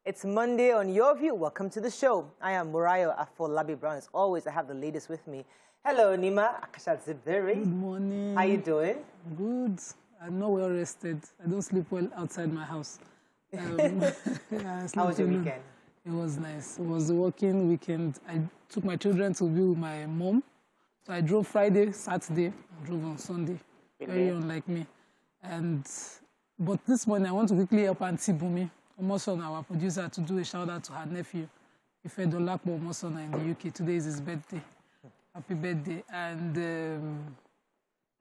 It's Monday on Your View. Welcome to the show. I am Murayo Afolabi Brown. As always, I have the ladies with me. Hello, NYMA, AKASHAT-ZIBIRI. Good morning. How you doing? Good. I'm not well rested. I don't sleep well outside my house. How was your weekend? It was nice. It was a working weekend. I took my children to be with my mom. So I drove Friday, Saturday, I drove on Sunday. Very unlike me. But this morning, I want to quickly help Auntie Bumi, Omosona, our producer, to do a shout out to her nephew, Ifedolakbo Omosona in the UK. Today is his birthday. Happy birthday. And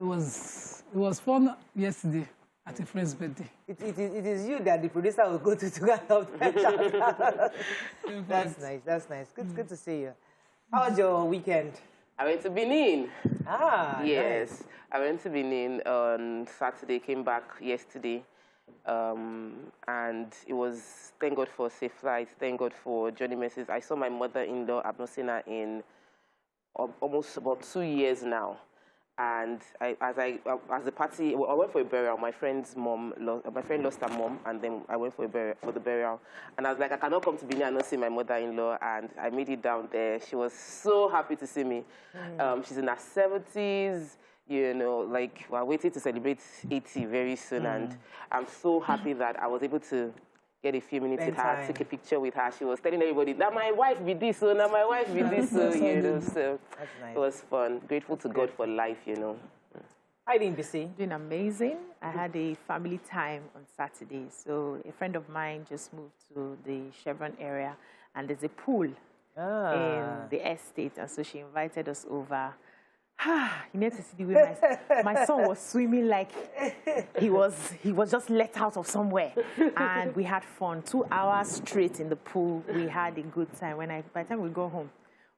it was fun yesterday at a friend's birthday. It is you that the producer will go to help them. That's nice. That's nice. Good to see you. How was your weekend? I went to Benin. Ah, yes. Nice. I went to Benin on Saturday, came back yesterday. And it was, thank God for safe flight, thank God for journey messages. I saw my mother-in-law, I've not seen her in almost about 2 years now. And as the party, I went for a burial. My friend lost her mom, and then I went for the burial. And I was like, I cannot come to Benin and not see my mother-in-law. And I made it down there. She was so happy to see me. She's in her 70s. You know, like, we're waiting to celebrate 80 very soon. And I'm so happy that I was able to get a few minutes with her, take a picture with her. She was telling everybody, that my wife be this, so now my wife be this, so, you know. So nice. It was fun. Grateful to God for life, you know. Hi, BC. Doing amazing. I had a family time on Saturday. So a friend of mine just moved to the Chevron area, and there's a pool in the estate. And so she invited us over. You need to see the way my son was swimming like he was just let out of somewhere. And we had fun. 2 hours straight in the pool. We had a good time. By the time we go home,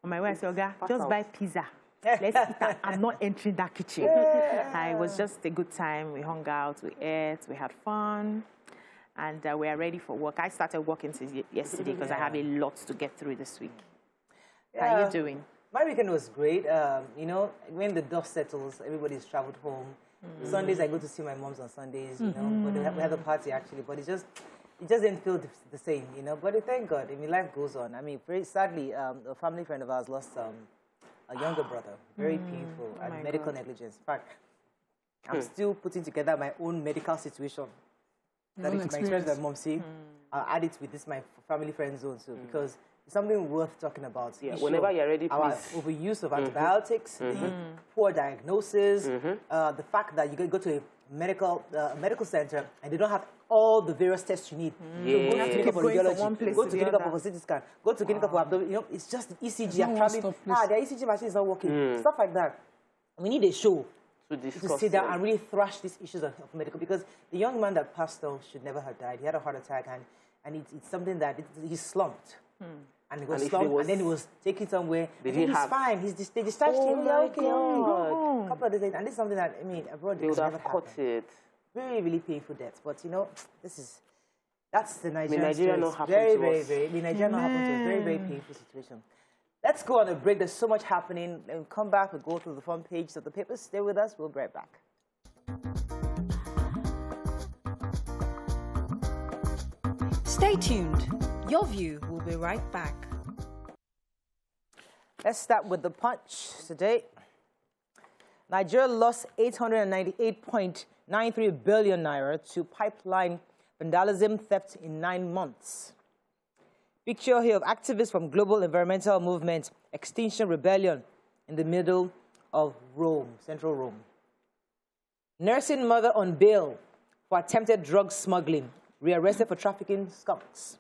on my way, I said, Oga, just buy pizza. Let's eat that. I'm not entering that kitchen. It was just a good time. We hung out, we ate, we had fun. And we are ready for work. I started working since yesterday because I have a lot to get through this week. How are you doing? My weekend was great. You know, when the dust settles, everybody's traveled home. Sundays, I go to see my moms on Sundays, you know. But we had a party, actually. But it just didn't feel the same, you know. But thank God. I mean, life goes on. I mean, very sadly, a family friend of ours lost a younger brother. Very painful. And medical negligence. In fact, I'm still putting together my own medical situation. That is my experience with my mom. See, I'll add it with this my family friend zone, so because it's something worth talking about. Yeah, whenever you're ready, please. Our overuse of antibiotics, the poor diagnosis, the fact that you can go to a medical center and they don't have all the various tests you need. So go to clinic for radiology, go to clinic for CT scan, go to clinic for abdomen. You know, it's just the ECG. Their ECG machine is not working. Stuff like that. We need a show to sit down and really thrash these issues of medical, because the young man that passed on should never have died. He had a heart attack, and it's something that he slumped. And he was slumped, and then he was taken somewhere. He's fine. They discharged him. Okay, go. Couple of days later, and this is something that, I mean, abroad they would have caught it. Really, really painful deaths. But you know, that's the Nigerian story. Nigeria not happened to us. Very, very painful situation. Let's go on a break. There's so much happening. And we'll come back. We'll go through the front pages of the papers. Stay with us. We'll be right back. Stay tuned. Your View will be right back. Let's start with the Punch today. Nigeria lost 898.93 billion naira to pipeline vandalism theft in 9 months. Picture here of activists from global environmental movement Extinction Rebellion in the middle of Rome, central Rome. Nursing mother on bail for attempted drug smuggling, rearrested for trafficking skunks.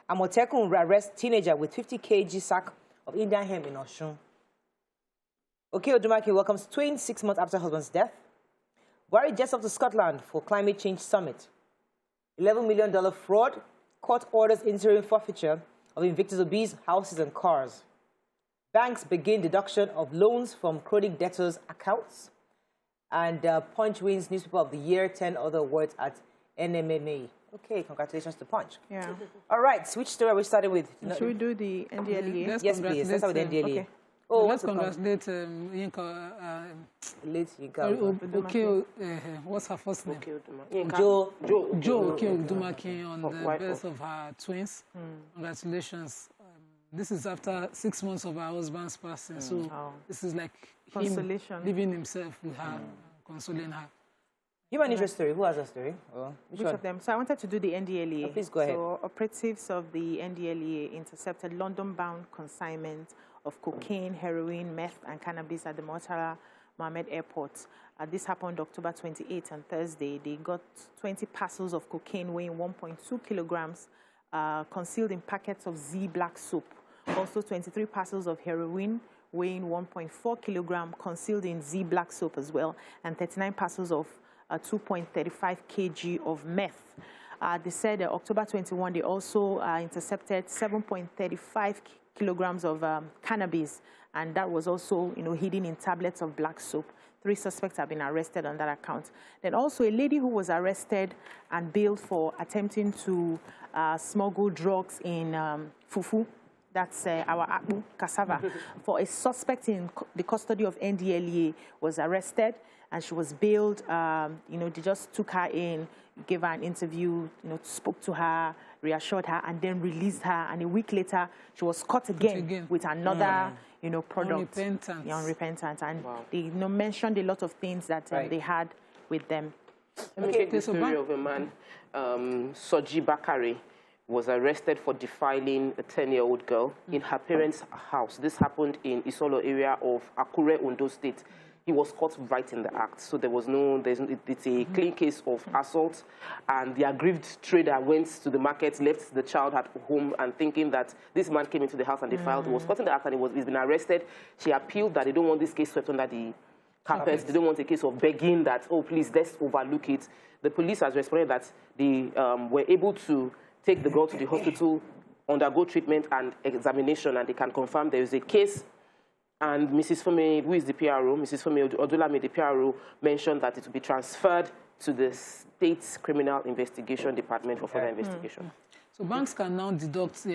Amotekun arrests teenager with 50 kg sack of Indian hemp in Osun. Okay, Odumake welcomes twins 6 months after husband's death. Buhari jets off to Scotland for climate change summit. $11 million fraud. Court orders interim forfeiture of Invictus Obi's houses and cars. Banks begin deduction of loans from chronic debtors' accounts. And Punch wins Newspaper of the Year, 10 other awards at NYMA. Okay, congratulations to Punch. Yeah. All right, which story are we starting with? Should we do the NDLEA? Yes, please. Let's start with NDLEA. Okay. Oh, let's congratulate Yinka. Late Yinka. Okay, what's her first name? Joe Okudumaki on the birth of her twins. Congratulations. This is after 6 months of her husband's passing. So this is like him living himself with her, consoling her. Give an interest story. Who has a story? Which of them? So I wanted to do the NDLEA. Please go ahead. So operatives of the NDLEA intercepted London-bound consignment of cocaine, heroin, meth, and cannabis at the Murtala Mohammed Airport. This happened October 28th on Thursday. They got 20 parcels of cocaine weighing 1.2 kilograms concealed in packets of Z black soap. Also 23 parcels of heroin weighing 1.4 kilograms concealed in Z black soap as well, and 39 parcels of 2.35 kg of meth. They said October 21, they also intercepted 7.35 kilograms of cannabis, and that was also, hidden in tablets of black soap. 3 suspects have been arrested on that account. Then also a lady who was arrested and bailed for attempting to smuggle drugs in fufu. That's our akpu, cassava. For a suspect in the custody of NDLEA was arrested, and she was bailed. They just took her in, gave her an interview, spoke to her, reassured her, and then released her. And a week later, she was caught again. With another, product. Unrepentant. Unrepentant. And they mentioned a lot of things that they had with them. Let me take the story of a man, Soji Bakari, was arrested for defiling a 10-year-old girl in her parents' house. This happened in Isolo area of Akure, Ondo State. He was caught right in the act, so it's a clean case of assault, and the aggrieved trader went to the market, left the child at home, and thinking that this man came into the house and defiled. He was caught in the act, and he's been arrested. She appealed that they don't want this case swept under the carpet. They don't want a case of begging that, oh, please, let's overlook it. The police has responded that they were able to take the girl to the hospital, undergo treatment and examination, and they can confirm there is a case. And Mrs. Fome, who is the PRO, Mrs. Fome Odulame, the PRO, mentioned that it will be transferred to the State's Criminal Investigation Department for further investigation. So banks can now deduct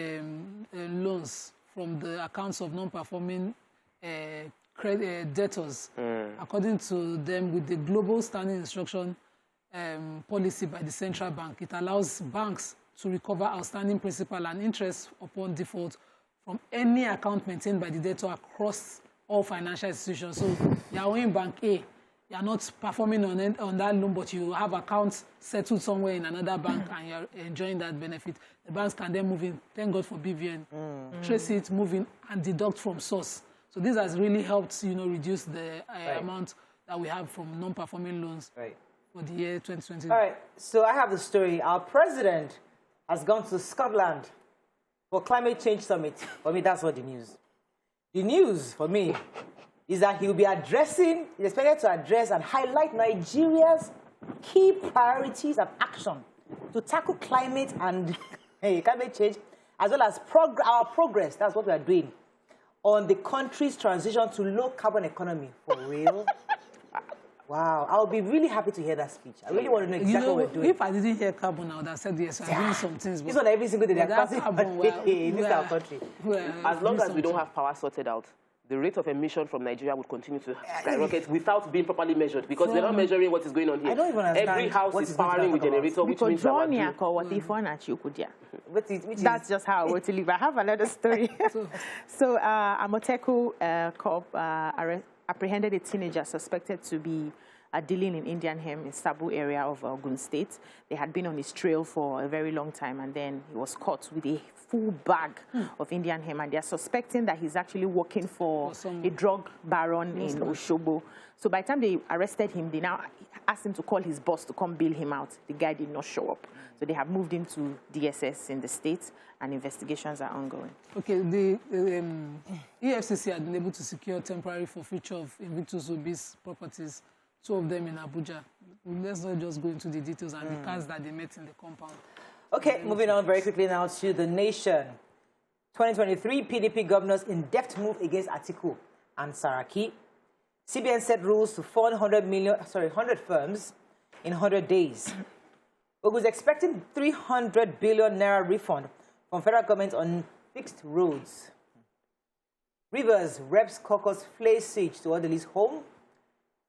loans from the accounts of non-performing debtors, according to them, with the Global Standing Instruction policy by the central bank. It allows banks to recover outstanding principal and interest upon default from any account maintained by the debtor across all financial institutions. So you are owing Bank A, you are not performing on that loan, but you have accounts settled somewhere in another bank and you are enjoying that benefit. The banks can then move in, thank God for BVN, trace it, move in, and deduct from source. So this has really helped, reduce the amount that we have from non-performing loans for the year 2020. All right, so I have the story. Our president has gone to Scotland for climate change summit. For me, that's not the news. The news for me is that he will be he's expected to address and highlight Nigeria's key priorities and action to tackle climate and climate change, as well as our progress. That's what we are doing on the country's transition to low carbon economy. For real? Wow, I'll be really happy to hear that speech. I really want to know exactly what we're doing. If I didn't hear carbon, I would have said yes, I'm doing some things. It's not every single day they're passing in this country. As long as we don't have power sorted out, the rate of emission from Nigeria would continue to skyrocket without being properly measured, because they're not measuring what is going on here. I don't even understand. Every house is powering with generator, which means that's just how I want to live. I have another story. So Amoteco Corp apprehended a teenager suspected to be dealing in Indian hemp in Sabu area of Ogun State. They had been on his trail for a very long time, and then he was caught with a full bag of Indian hemp, and they're suspecting that he's actually working for a drug baron in Oshobo. So by the time they arrested him, they now asked him to call his boss to come bail him out. The guy did not show up. So they have moved him to DSS in the state, and investigations are ongoing. Okay, the EFCC had been able to secure temporary forfeiture of Invictus Obi's properties, 2 of them in Abuja. Let's not just go into the details and the cars that they met in the compound. Okay, moving on very quickly now to The Nation. 2023 PDP governors in depth move against Atiku and Saraki. CBN set rules to fund 100 firms in 100 days. Ogun is expecting 300 billion naira refund from federal government on fixed roads. Rivers Reps Caucus flays siege to Odili's home.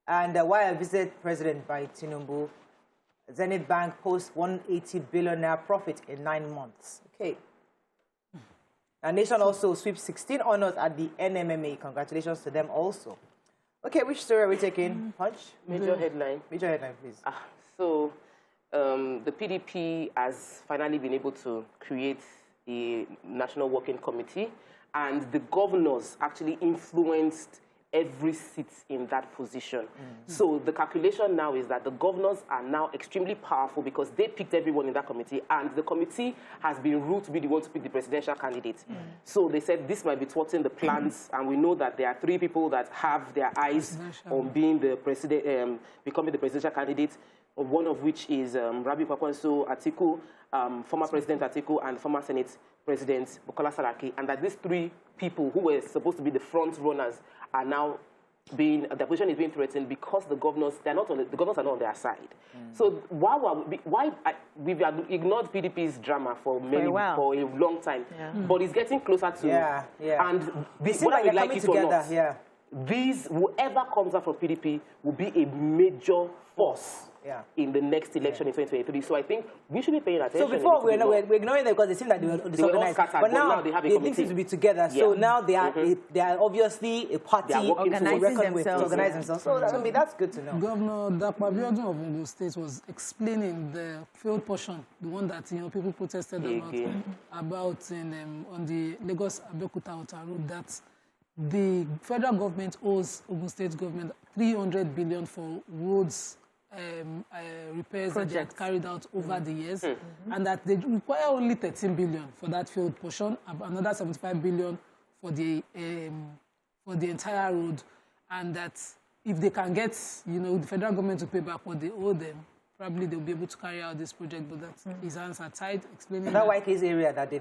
And while I visited President by Tinubu, Zenith Bank posts 180 billion naira profit in 9 months. Okay. Our nation also sweeps 16 honors at the NYMA. Congratulations to them also. Okay, which story are we taking? Punch? Major headline. Major headline, please. So, the PDP has finally been able to create a national working committee, and the governors actually influenced every seat in that position. So the calculation now is that the governors are now extremely powerful because they picked everyone in that committee, and the committee has been ruled to be the one to pick the presidential candidate. So they said this might be thwarting the plans, and we know that there are 3 people that have their eyes on being the president, becoming the presidential candidate, one of which is Rabi Kwakwanso Atiku, former President Atiku, and former Senate President Bukola Saraki, and that these 3 people who were supposed to be the front runners are now being, their position is being threatened because the governors, the governors are not on their side. So we've ignored PDP's drama for a long time, but it's getting closer to, and they seem like they're coming together. These, whoever comes out from PDP will be a major force in the next election in 2023. So I think we should be paying attention. So before we're ignoring them because they seem like they were disorganized, but now they seem to be together. So now they are obviously a party organizing themselves. So that's good to know. Governor Dakwa Abiodun of Ondo State was explaining the failed portion, the one that people protested about on the Lagos-Abeokuta road, that the federal government owes Ogun State government 300 billion for roads repairs that they had carried out over the years, and that they require only 13 billion for that field portion, another 75 billion for the entire road, and that if they can get the federal government to pay back what they owe them, probably they'll be able to carry out this project. But that his hands are tied, explaining that White Case area that they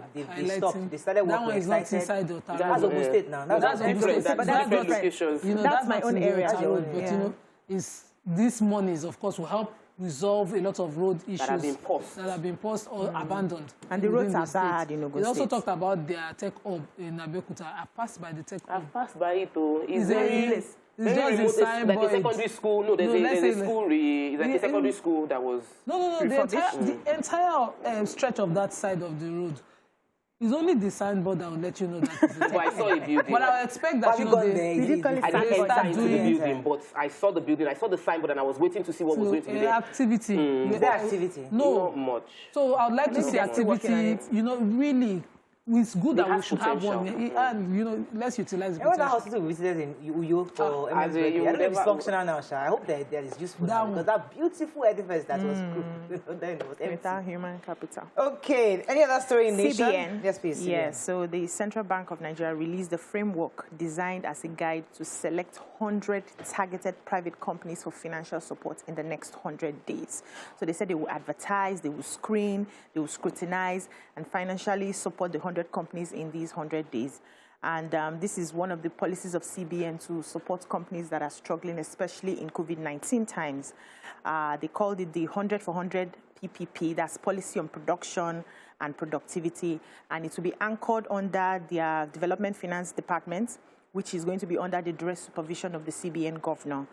stopped. They started working. That one is not inside the Ottawa. That's Ogun State now. That's different. That's different locations. That's my own area. But these monies, of course, will help resolve a lot of road issues that have been paused or abandoned. And the roads are bad in Ogun State. They also talked about their tech hub in Abeokuta. I've passed by the tech hub. I've passed by it too. It's very It's just a signboard. Like a secondary school. No, there's a school. Like a secondary school that was. No. The entire stretch of that side of the road. It's only the signboard that will let you know that it's a But I saw a building. But I expect that I didn't enter into the building, but I saw the building. I saw the signboard, and I was waiting to see what was going to be there. Activity. Is there activity? No. Not much. So I would like to see activity. Really. It's good that we should have one, and let's utilize it. What hospital we visited in Uyo for I don't know if it's functional now, Sha. I hope that is useful now, because that beautiful edifice that was then it was empty. Human capital. Okay, any other story in nation? CBN. Yes, please. Yes, so the Central Bank of Nigeria released a framework designed as a guide to select 100 targeted private companies for financial support in the next 100 days. So they said they will advertise, they will screen, they will scrutinize, and financially support the 100 companies in these 100 days. And this is one of the policies of CBN to support companies that are struggling, especially in COVID-19 times. They called it the 100 for 100 PPP. That's policy on production and productivity. And it will be anchored under their Development Finance Department, which is going to be under the direct supervision of the CBN governor.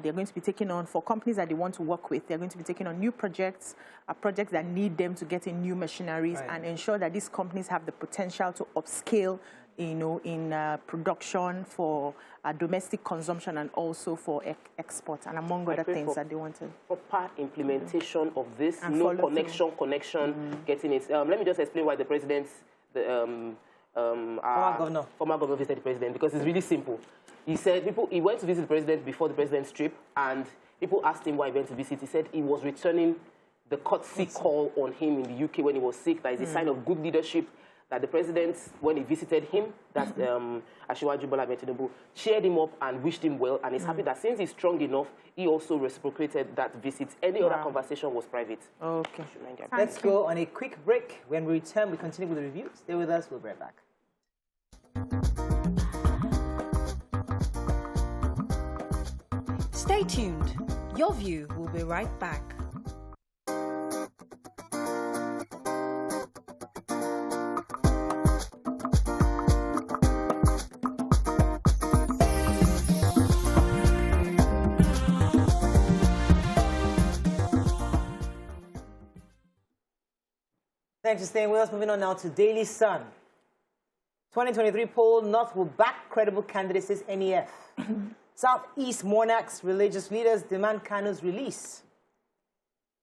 They're going to be taking on, for companies that they want to work with, they're going to be taking on new projects, projects that need them to get in new machineries and ensure that these companies have the potential to upscale, in production for domestic consumption and also for export, and among other things that they wanted. Proper implementation of this, and no connection, getting it. Let me just explain why the president, former governor visited the president, because it's really simple. He said he went to visit the president before the president's trip, and people asked him why he went to visit. He said he was returning the courtesy call on him in the UK when he was sick. That is a sign of good leadership, that the president, when he visited him, that Asiwaju Bola Ahmed Tinubu, cheered him up and wished him well, and is happy that since he's strong enough, he also reciprocated that visit. Any other conversation was private. Okay. Let's go on a quick break. When we return, we continue with the review. Stay with us. We'll be right back. Stay tuned. Your View will be right back. Thanks for staying with us. Moving on now to Daily Sun. 2023 poll, North will back credible candidates, says NEF. Southeast monarchs, religious leaders demand Kanu's release.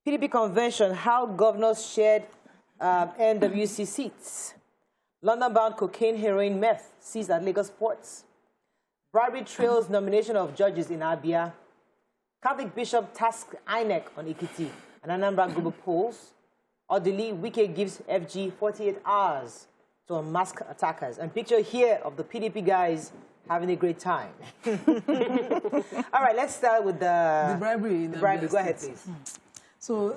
PDP convention, how governors shared NWC seats. London-bound cocaine, heroin, meth seized at Lagos ports. Bribery trails nomination of judges in Abia. Catholic bishop tasked INEC on Ekiti and Anambra global polls. Odili, Wike gives FG 48 hours to unmask attackers. And picture here of the PDP guys having a great time. All right, let's start with the bribery. The bribery. Go ahead, please. So,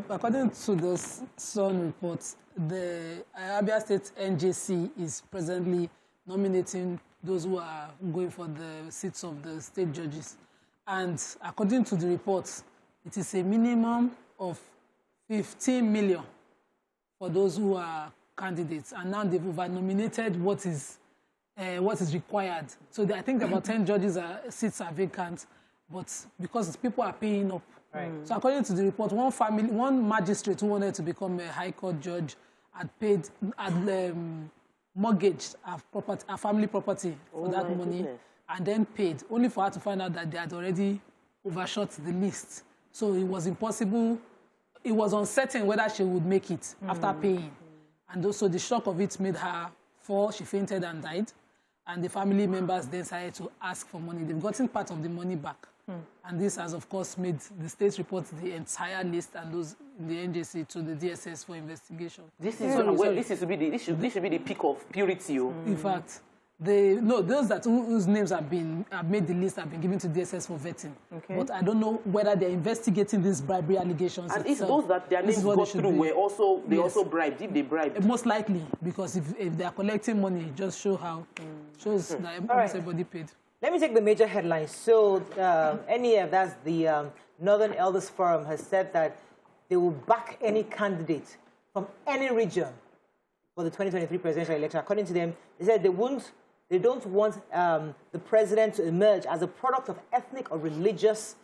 according to the Sun report, the Abia State NJC is presently nominating those who are going for the seats of the state judges. And according to the report, it is a minimum of 15 million for those who are candidates. And now they've over-nominated what is required. So I think about 10 judges seats are vacant, but because people are paying up. Right. So according to the report, one magistrate who wanted to become a high court judge had mortgaged a family property for that money. Goodness. And then paid, only for her to find out that they had already overshot the list. So it was impossible. It was uncertain whether she would make it after paying. And also the shock of it made her fall. She fainted and died. And the family members then decided to ask for money. They've gotten part of the money back. And this has, of course, made the state report the entire list and those in the NJC to the DSS for investigation. This should be the peak of purity. In fact, those whose names have made the list have been given to DSS for vetting. Okay. But I don't know whether they're investigating these bribery allegations. And if those that their names go through were also bribed, if they bribed. Most likely, because if they are collecting money, it just shows that everybody paid. Let me take the major headlines. So NEF, that's the Northern Elders Forum, has said that they will back any candidate from any region for the 2023 presidential election. According to them, they said they don't want the president to emerge as a product of ethnic or religious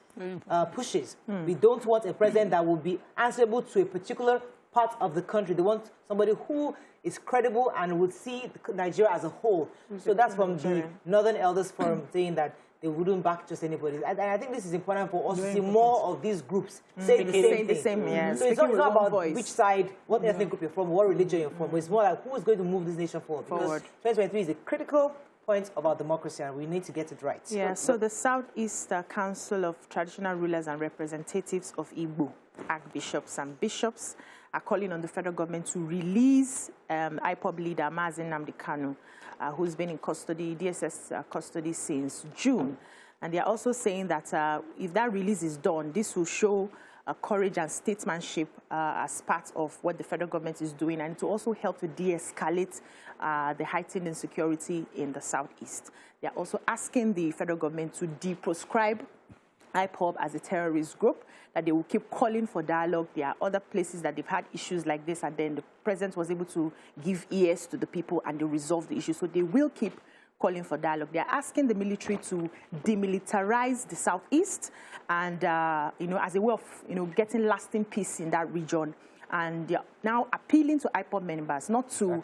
pushes. We don't want a president that will be answerable to a particular part of the country. They want somebody who is credible and would see Nigeria as a whole. So that's from the Northern Elders Forum saying that they wouldn't back just anybody. And I think this is important for us to see more of these groups saying the same thing. So it's not about which side, what ethnic group you're from, what religion you're from, but it's more like who is going to move this nation forward. Because 2023 is a critical point of our democracy, and we need to get it right. Yeah, so the Southeast Council of Traditional Rulers and Representatives of Igbo, archbishops and bishops, are calling on the federal government to release IPOB leader Mazi Nnamdi Kanu, who's been in custody, DSS custody since June. And they are also saying that if that release is done, this will show courage and statesmanship as part of what the federal government is doing, and to also help to de-escalate the heightened insecurity in the Southeast. They are also asking the federal government to de-proscribe IPOB as a terrorist group, that they will keep calling for dialogue. There are other places that they've had issues like this, and then the president was able to give ears to the people and they resolve the issue. So they will keep calling for dialogue. They are asking the military to demilitarize the Southeast and, as a way of, getting lasting peace in that region. And they are now appealing to IPOB members not to,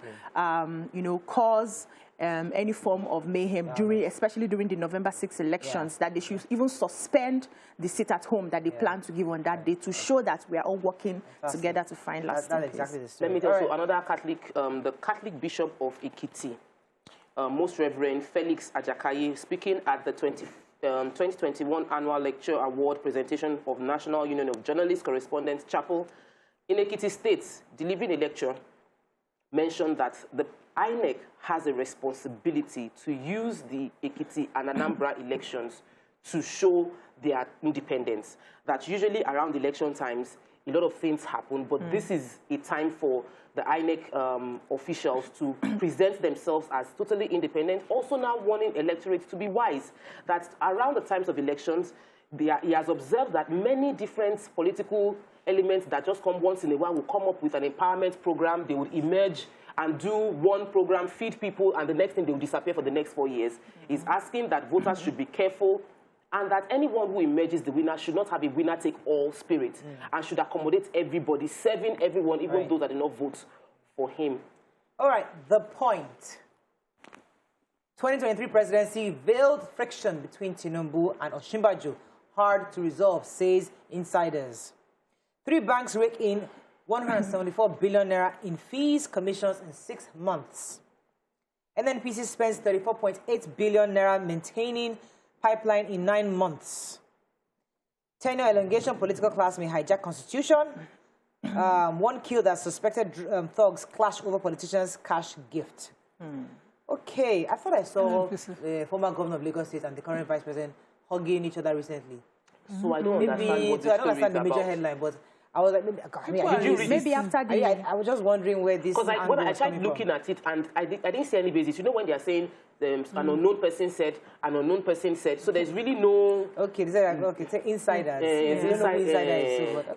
cause any form of mayhem especially during the November 6 elections, that they should even suspend the sit at home that they plan to give on that day to show that we are all working together to find lasting peace. Exactly the story. Let me tell you another Catholic, the Catholic Bishop of Ekiti, Most Reverend Felix Ajakaye, speaking at the 2021 Annual Lecture Award presentation of National Union of Journalists Correspondents Chapel in Ekiti State, delivering a lecture, mentioned that the INEC has a responsibility to use the Ekiti and Anambra elections to show their independence. That usually around election times, a lot of things happen, but this is a time for the INEC officials to present themselves as totally independent. Also now warning electorate to be wise, that around the times of elections, he has observed that many different political elements that just come once in a while will come up with an empowerment program. They would emerge and do one program, feed people, and the next thing they will disappear for the next 4 years. He's asking that voters should be careful and that anyone who emerges the winner should not have a winner-take-all spirit and should accommodate everybody, serving everyone, even those that did not vote for him. All right, the point. 2023 presidency veiled friction between Tinubu and Osinbajo hard to resolve, says insiders. 3 banks rake in 174 billion naira in fees, commissions in 6 months. NNPC spends 34.8 billion naira maintaining pipeline in 9 months. Tenure elongation, political class may hijack constitution. 1 killed as suspected thugs clash over politicians' cash gift. Okay, I thought I saw the former governor of Lagos State and the current vice president hugging each other recently. So I don't understand what this I don't understand the story is major about. headline, but I was like, maybe after the... I was just wondering where this. Because when I tried looking at it, and I didn't see any basis. You know when they are saying an unknown person said, an unknown person said. So there's really no. Okay, they say okay, say insiders.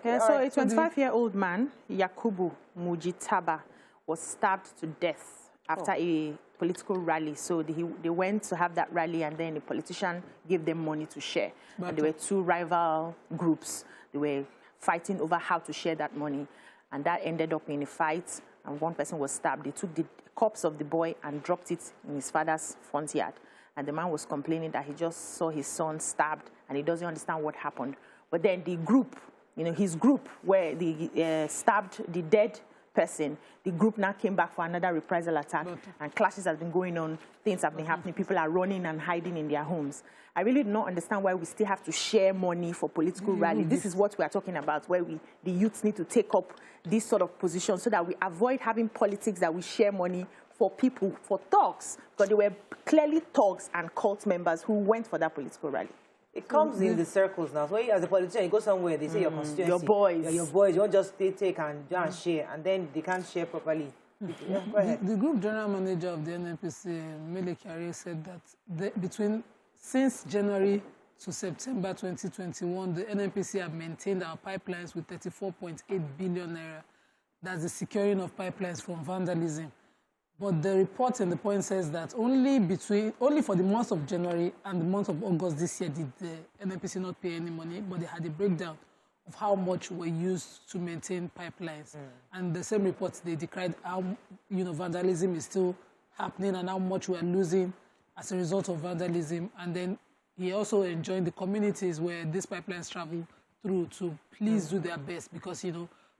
So a 25-year-old man, Yakubu Mujitaba, was stabbed to death after a political rally. So they went to have that rally, and then the politician gave them money to share. And there were 2 rival groups. They were fighting over how to share that money, and that ended up in a fight, and 1 person was stabbed. They took the corpse of the boy and dropped it in his father's front yard, and the man was complaining that he just saw his son stabbed and he doesn't understand what happened. But then the group, his group where they stabbed the dead person, the group now came back for another reprisal attack, and clashes have been going on, things have been happening, people are running and hiding in their homes. I really do not understand why we still have to share money for political rallies. This is what we are talking about, where the youths need to take up this sort of position so that we avoid having politics that we share money for people, for thugs, because they were clearly thugs and cult members who went for that political rally. It comes in the circles now. So as a politician, you go somewhere, they say your constituency. Your boys. Yeah, your boys. You won't just take and share, and then they can't share properly. Yeah, go ahead. The group general manager of the NNPC, Mele Kyari, said that since January to September 2021, the NNPC have maintained our pipelines with 34.8 billion naira. That's the securing of pipelines from vandalism. But the report and the point says that only for the month of January and the month of August this year did the NNPC not pay any money, but they had a breakdown of how much were used to maintain pipelines. And the same report, they decried how vandalism is still happening and how much we are losing as a result of vandalism. And then he also enjoined the communities where these pipelines travel through to please do their best, because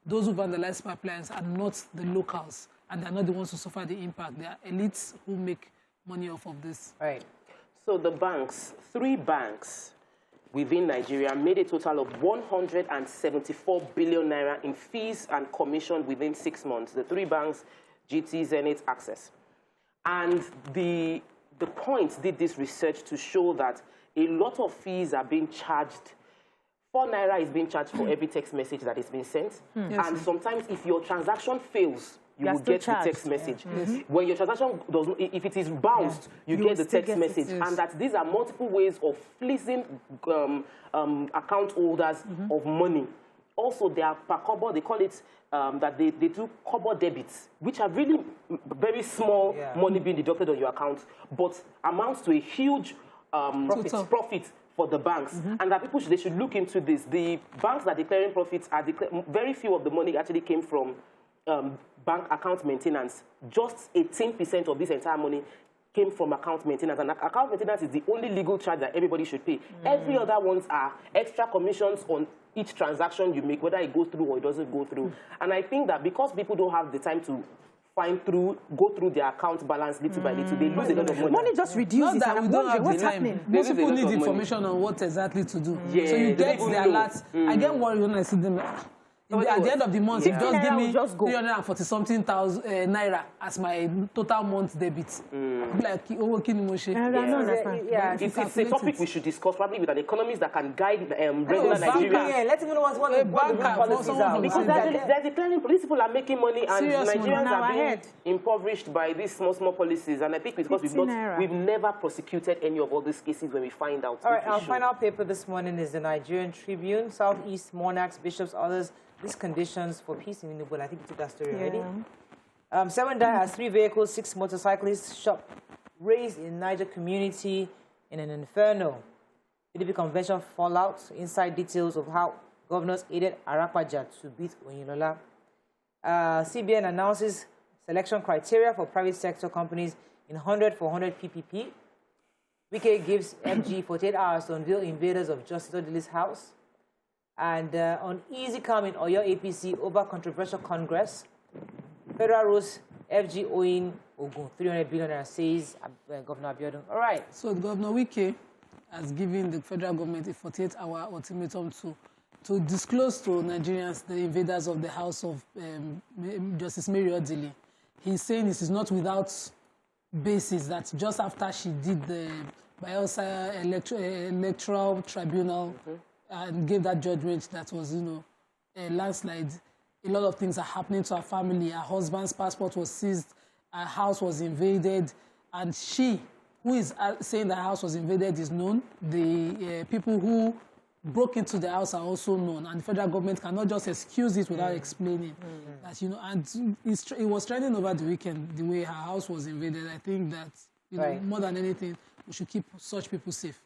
those who vandalize pipelines are not the locals, and they're not the ones who suffer the impact. They are elites who make money off of this. Right. So the banks, 3 banks within Nigeria made a total of 174 billion naira in fees and commission within 6 months. The 3 banks, GT, Zenith, Access. And the Point did this research to show that a lot of fees are being charged. 4 naira is being charged for every text message that is being sent. And sometimes if your transaction fails, you will get the text message. When your transaction doesn't, if it is bounced, you get the text message. And that these are multiple ways of fleecing account holders of money. Also, they are per kobo, they call it that they do kobo debits, which are really very small money being deducted on your account, but amounts to a huge profit for the banks. And that people they should look into this. The banks that are declaring profits are very few of the money actually came from bank account maintenance. Just 18% of this entire money came from account maintenance. And account maintenance is the only legal charge that everybody should pay. Every other ones are extra commissions on each transaction you make, whether it goes through or it doesn't go through. And I think that because people don't have the time to go through their account balance little by little, they lose a lot of money. Money just reduces. That we don't have what's the time. happening? Most people need information on what exactly to do. Yeah, so you get the alerts. I get worried when I see them. At the end of the month, you just give me 340-something thousand naira as my total month debit. Like, it's a topic we should discuss probably with an economist that can guide regular Nigerians. Let's even know what the policies are. Because there's a planning, these people are making money, and Nigerians are being impoverished by these small policies. And I think because we've never prosecuted any of all these cases when we find out. All right, our final paper this morning is the Nigerian Tribune. Southeast monarchs, bishops, others. These conditions for peace in Unibol. I think you took that story already. 7 died as 3 vehicles, 6 motorcyclists shot, raised in Niger community in an inferno. PDP convention fallout, inside details of how governors aided Arapaja to beat Oyinlola. CBN announces selection criteria for private sector companies in 100 for 100 PPP. Wike gives MG 48 hours to unveil invaders of Justice Odili's house. And uneasy calm in Oyo APC over controversial Congress. Federal rules FG owing Ogun 300 billion, says Governor Abiodun. All right. So Governor Wike has given the federal government a 48-hour ultimatum to disclose to Nigerians the invaders of the house of Justice Mary Odili. He's saying this is not without basis, that just after she did the Bayelsa Electoral Tribunal and gave that judgment that was, a landslide, a lot of things are happening to her family. Her husband's passport was seized, her house was invaded, and she, who is saying the house was invaded, is known. The people who broke into the house are also known, and the federal government cannot just excuse it without explaining that, and it was trending over the weekend, the way her house was invaded. I think that, more than anything, we should keep such people safe.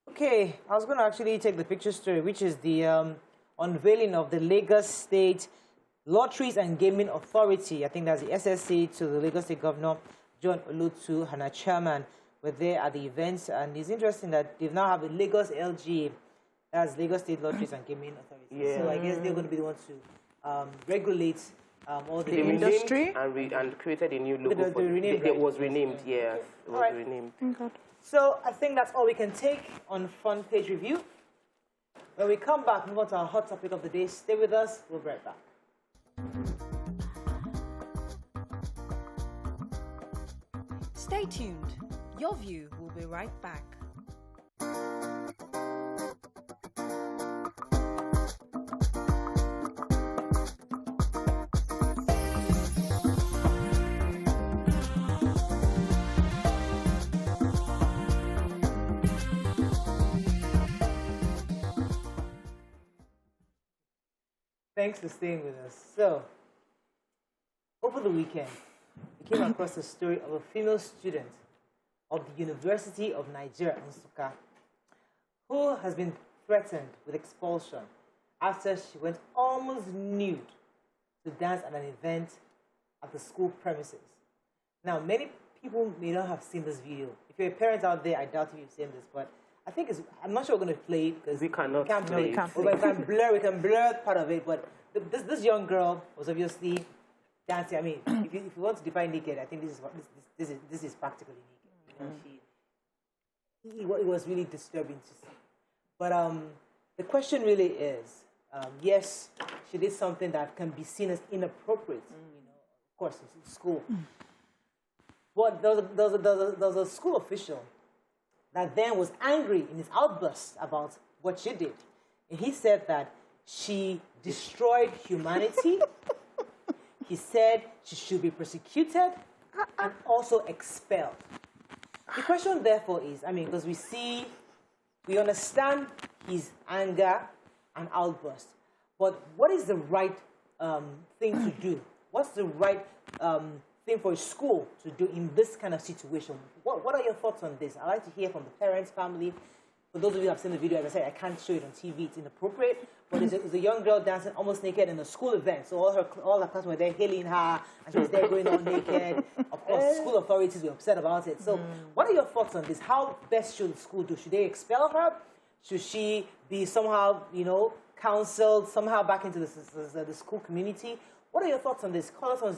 Okay, I was going to actually take the picture story, which is the unveiling of the Lagos State Lotteries and Gaming Authority. I think that's the SSC, to the Lagos State Governor, John Olutu, and our chairman were there at the events. And it's interesting that they now have a Lagos LGA, that's Lagos State Lotteries and Gaming Authority. Yeah. So I guess they're going to be the ones to regulate all the industry. And created a new logo. It was renamed, yes. It was renamed. Okay. So I think that's all we can take on Front Page Review. When we come back, move on to our hot topic of the day. Stay with us. We'll be right back. Stay tuned. Your View will be right back. Thanks for staying with us. So, over the weekend, we came across the story of a female student of the University of Nigeria, Nsukka, who has been threatened with expulsion after she went almost nude to dance at an event at the school premises. Now, many people may not have seen this video. If you're a parent out there, I doubt if you've seen this, but I think I'm not sure we're going to play it because we can't play it. We can blur part of it, but this young girl was obviously dancing. I mean, if you want to define naked, I think this is practically naked. It was really disturbing to see. But the question really is, yes, she did something that can be seen as inappropriate. Of course, it's in school. But there was a school official that then was angry in his outburst about what she did. And he said that she destroyed humanity. He said she should be persecuted and also expelled. The question, therefore, is, because we understand his anger and outburst, but what is the right thing to do? What's the right thing for a school to do in this kind of situation? What are your thoughts on this? I'd like to hear from the parents, family. For those of you who have seen the video, as I said, I can't show it on TV. It's inappropriate. But it's a young girl dancing almost naked in a school event. So all her classmates were there hailing her, and she was there going all naked. Of course, school authorities were upset about it. So what are your thoughts on this? How best should the school do? Should they expel her? Should she be somehow, counseled somehow back into the school community? What are your thoughts on this? Call us on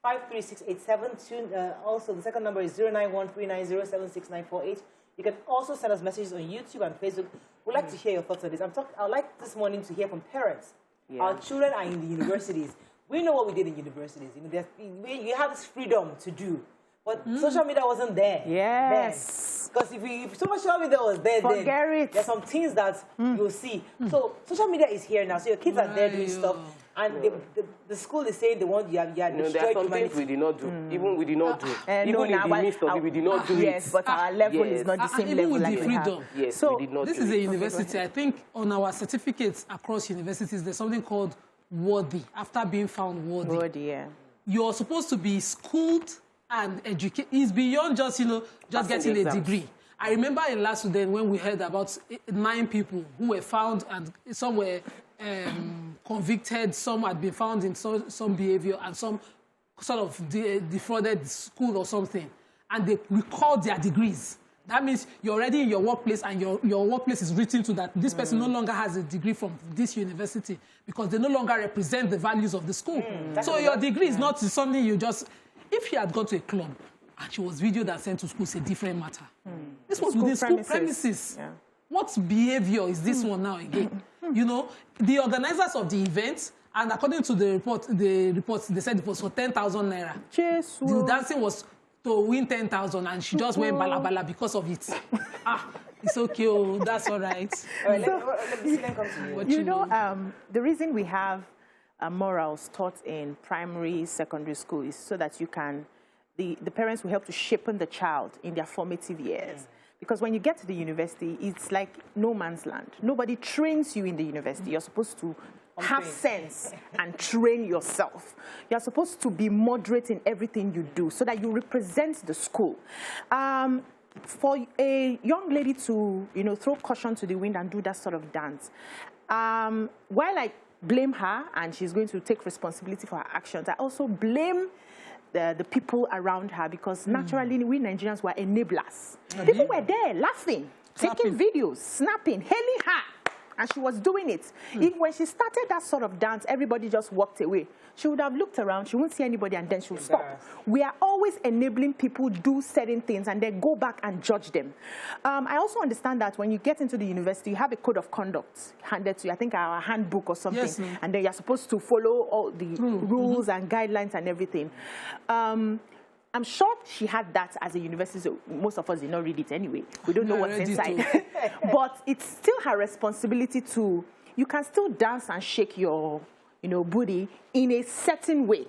081-270-53687. Also, the second number is 091-390-76948. You can also send us messages on YouTube and Facebook. We'd like to hear your thoughts on this. I'd like this morning to hear from parents. Yeah. Our children are in the universities. We know what we did in universities. You have this freedom to do. But social media wasn't there. Yes. Because if social media was there, then there's some things that you'll see. So social media is here now. So your kids are there doing stuff. And the school is saying they want you have destroyed there are some things we did not do. Even we did not do. Even in the midst of it, we did not do it. Yes, but our level is not the same level like we have. Yes, so we did not this is a university. I think on our certificates across universities, there's something called worthy. After being found worthy. Worthy, yeah. You're supposed to be schooled and educated. It's beyond just, just getting a degree. I remember in last Sudan when we heard about 9 people who were found and some were convicted, some had been found in some behavior and some sort of defrauded school or something. And they recalled their degrees. That means you're already in your workplace and your workplace is written to that this person no longer has a degree from this university because they no longer represent the values of the school. So your degree is not something you just... If she had gone to a club and she was videoed and sent to school, it's a different matter. This was within school premises. Yeah. What behavior is this one now again? You know, the organizers of the event, and according to the report, they said it was for 10,000 naira. The dancing was to win 10,000 and she just went bala because of it. It's okay, oh, that's all right. Let me come to you. You know, the reason we have morals taught in primary, secondary school is so that you can, the parents will help to shape the child in their formative years. Because when you get to the university, it's like no man's land. Nobody trains you in the university. You're supposed to have sense and train yourself. You're supposed to be moderate in everything you do so that you represent the school. For a young lady to, you know, throw caution to the wind and do that sort of dance, while I blame her and she's going to take responsibility for her actions, I also blame the people around her because naturally we Nigerians were enablers. People were there laughing, taking videos, snapping, hailing her. And she was doing it. When she started that sort of dance, everybody just walked away. She would have looked around, she wouldn't see anybody, and then she would stop. We are always enabling people do certain things and then go back and judge them. I also understand that when you get into the university, you have a code of conduct handed to you, I think our handbook or something, and then you're supposed to follow all the rules and guidelines and everything. I'm sure she had that as a university, so most of us did not read it anyway. We don't know what's inside. But it's still her responsibility to, you can still dance and shake your, you know, booty in a certain way.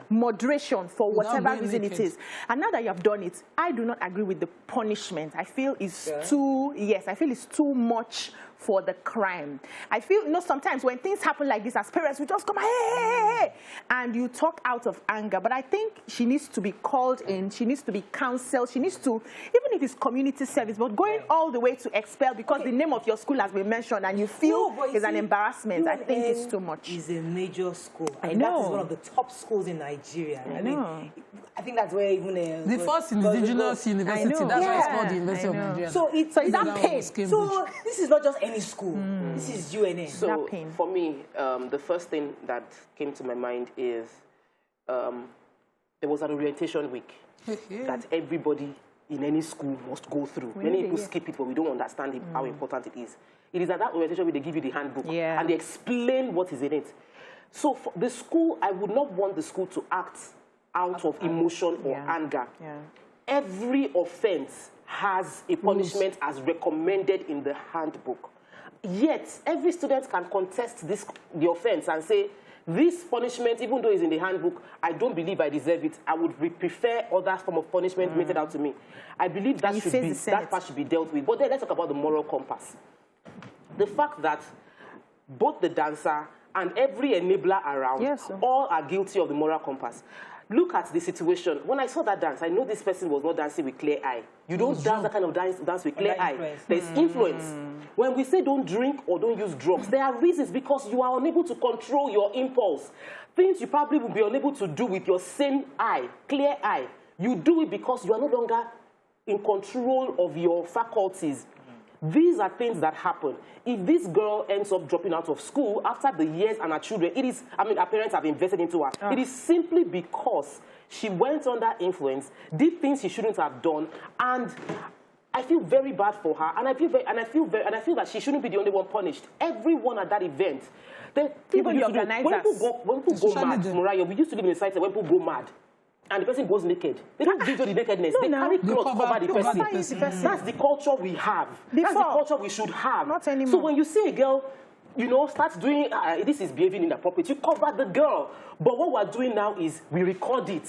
Moderation for whatever reason it is. And now that you have done it, I do not agree with the punishment. I feel it's too, I feel it's too much for the crime. I feel, you know, sometimes when things happen like this, as parents, we just come, hey, and you talk out of anger. But I think she needs to be called in. She needs to be counseled. She needs to, even if it's community service, but going all the way to expel because the name of your school has been mentioned and you feel is an embarrassment. I think it's too much. It's a major school. I know. That is one of the top schools in Nigeria. I mean, I think that's where even the first indigenous university. That's why it's called the University of Nigeria. So it's that pain. So this is not just any school. This is UNN. So for me, the first thing that came to my mind is there was an orientation week that everybody in any school must go through. Many people skip it, but we don't understand how important it is. It is at that orientation week they give you the handbook and they explain what is in it. So for the school, I would not want the school to act out of emotion or anger. Every offense has a punishment as recommended in the handbook. Yet, every student can contest the offense and say, this punishment, even though it's in the handbook, I don't believe I deserve it. I would prefer other form of punishment meted out to me. I believe that part should be dealt with. But then let's talk about the moral compass. The fact that both the dancer and every enabler around all are guilty of the moral compass. Look at the situation. When I saw that dance, I know this person was not dancing with clear eye. You don't dance that kind of dance with clear eye. There's influence. When we say don't drink or don't use drugs, there are reasons because you are unable to control your impulse. Things you probably will be unable to do with your sane eye, clear eye. You do it because you are no longer in control of your faculties. These are things that happen. If this girl ends up dropping out of school after the years and her children, it is, I mean, her parents have invested into her. It is simply because she went under influence, did things she shouldn't have done, and I feel very bad for her, and I feel that she shouldn't be the only one punished. Everyone at that event, when people go mad, Mariah, we used to live in a society where people go mad. And the person goes naked. They don't video the nakedness. They carry clothes to cover the person. That's the culture we have. That's the culture we should have. Not anymore. So when you see a girl, you know, starts doing, this is behaving inappropriate, you cover the girl. But what we're doing now is we record it.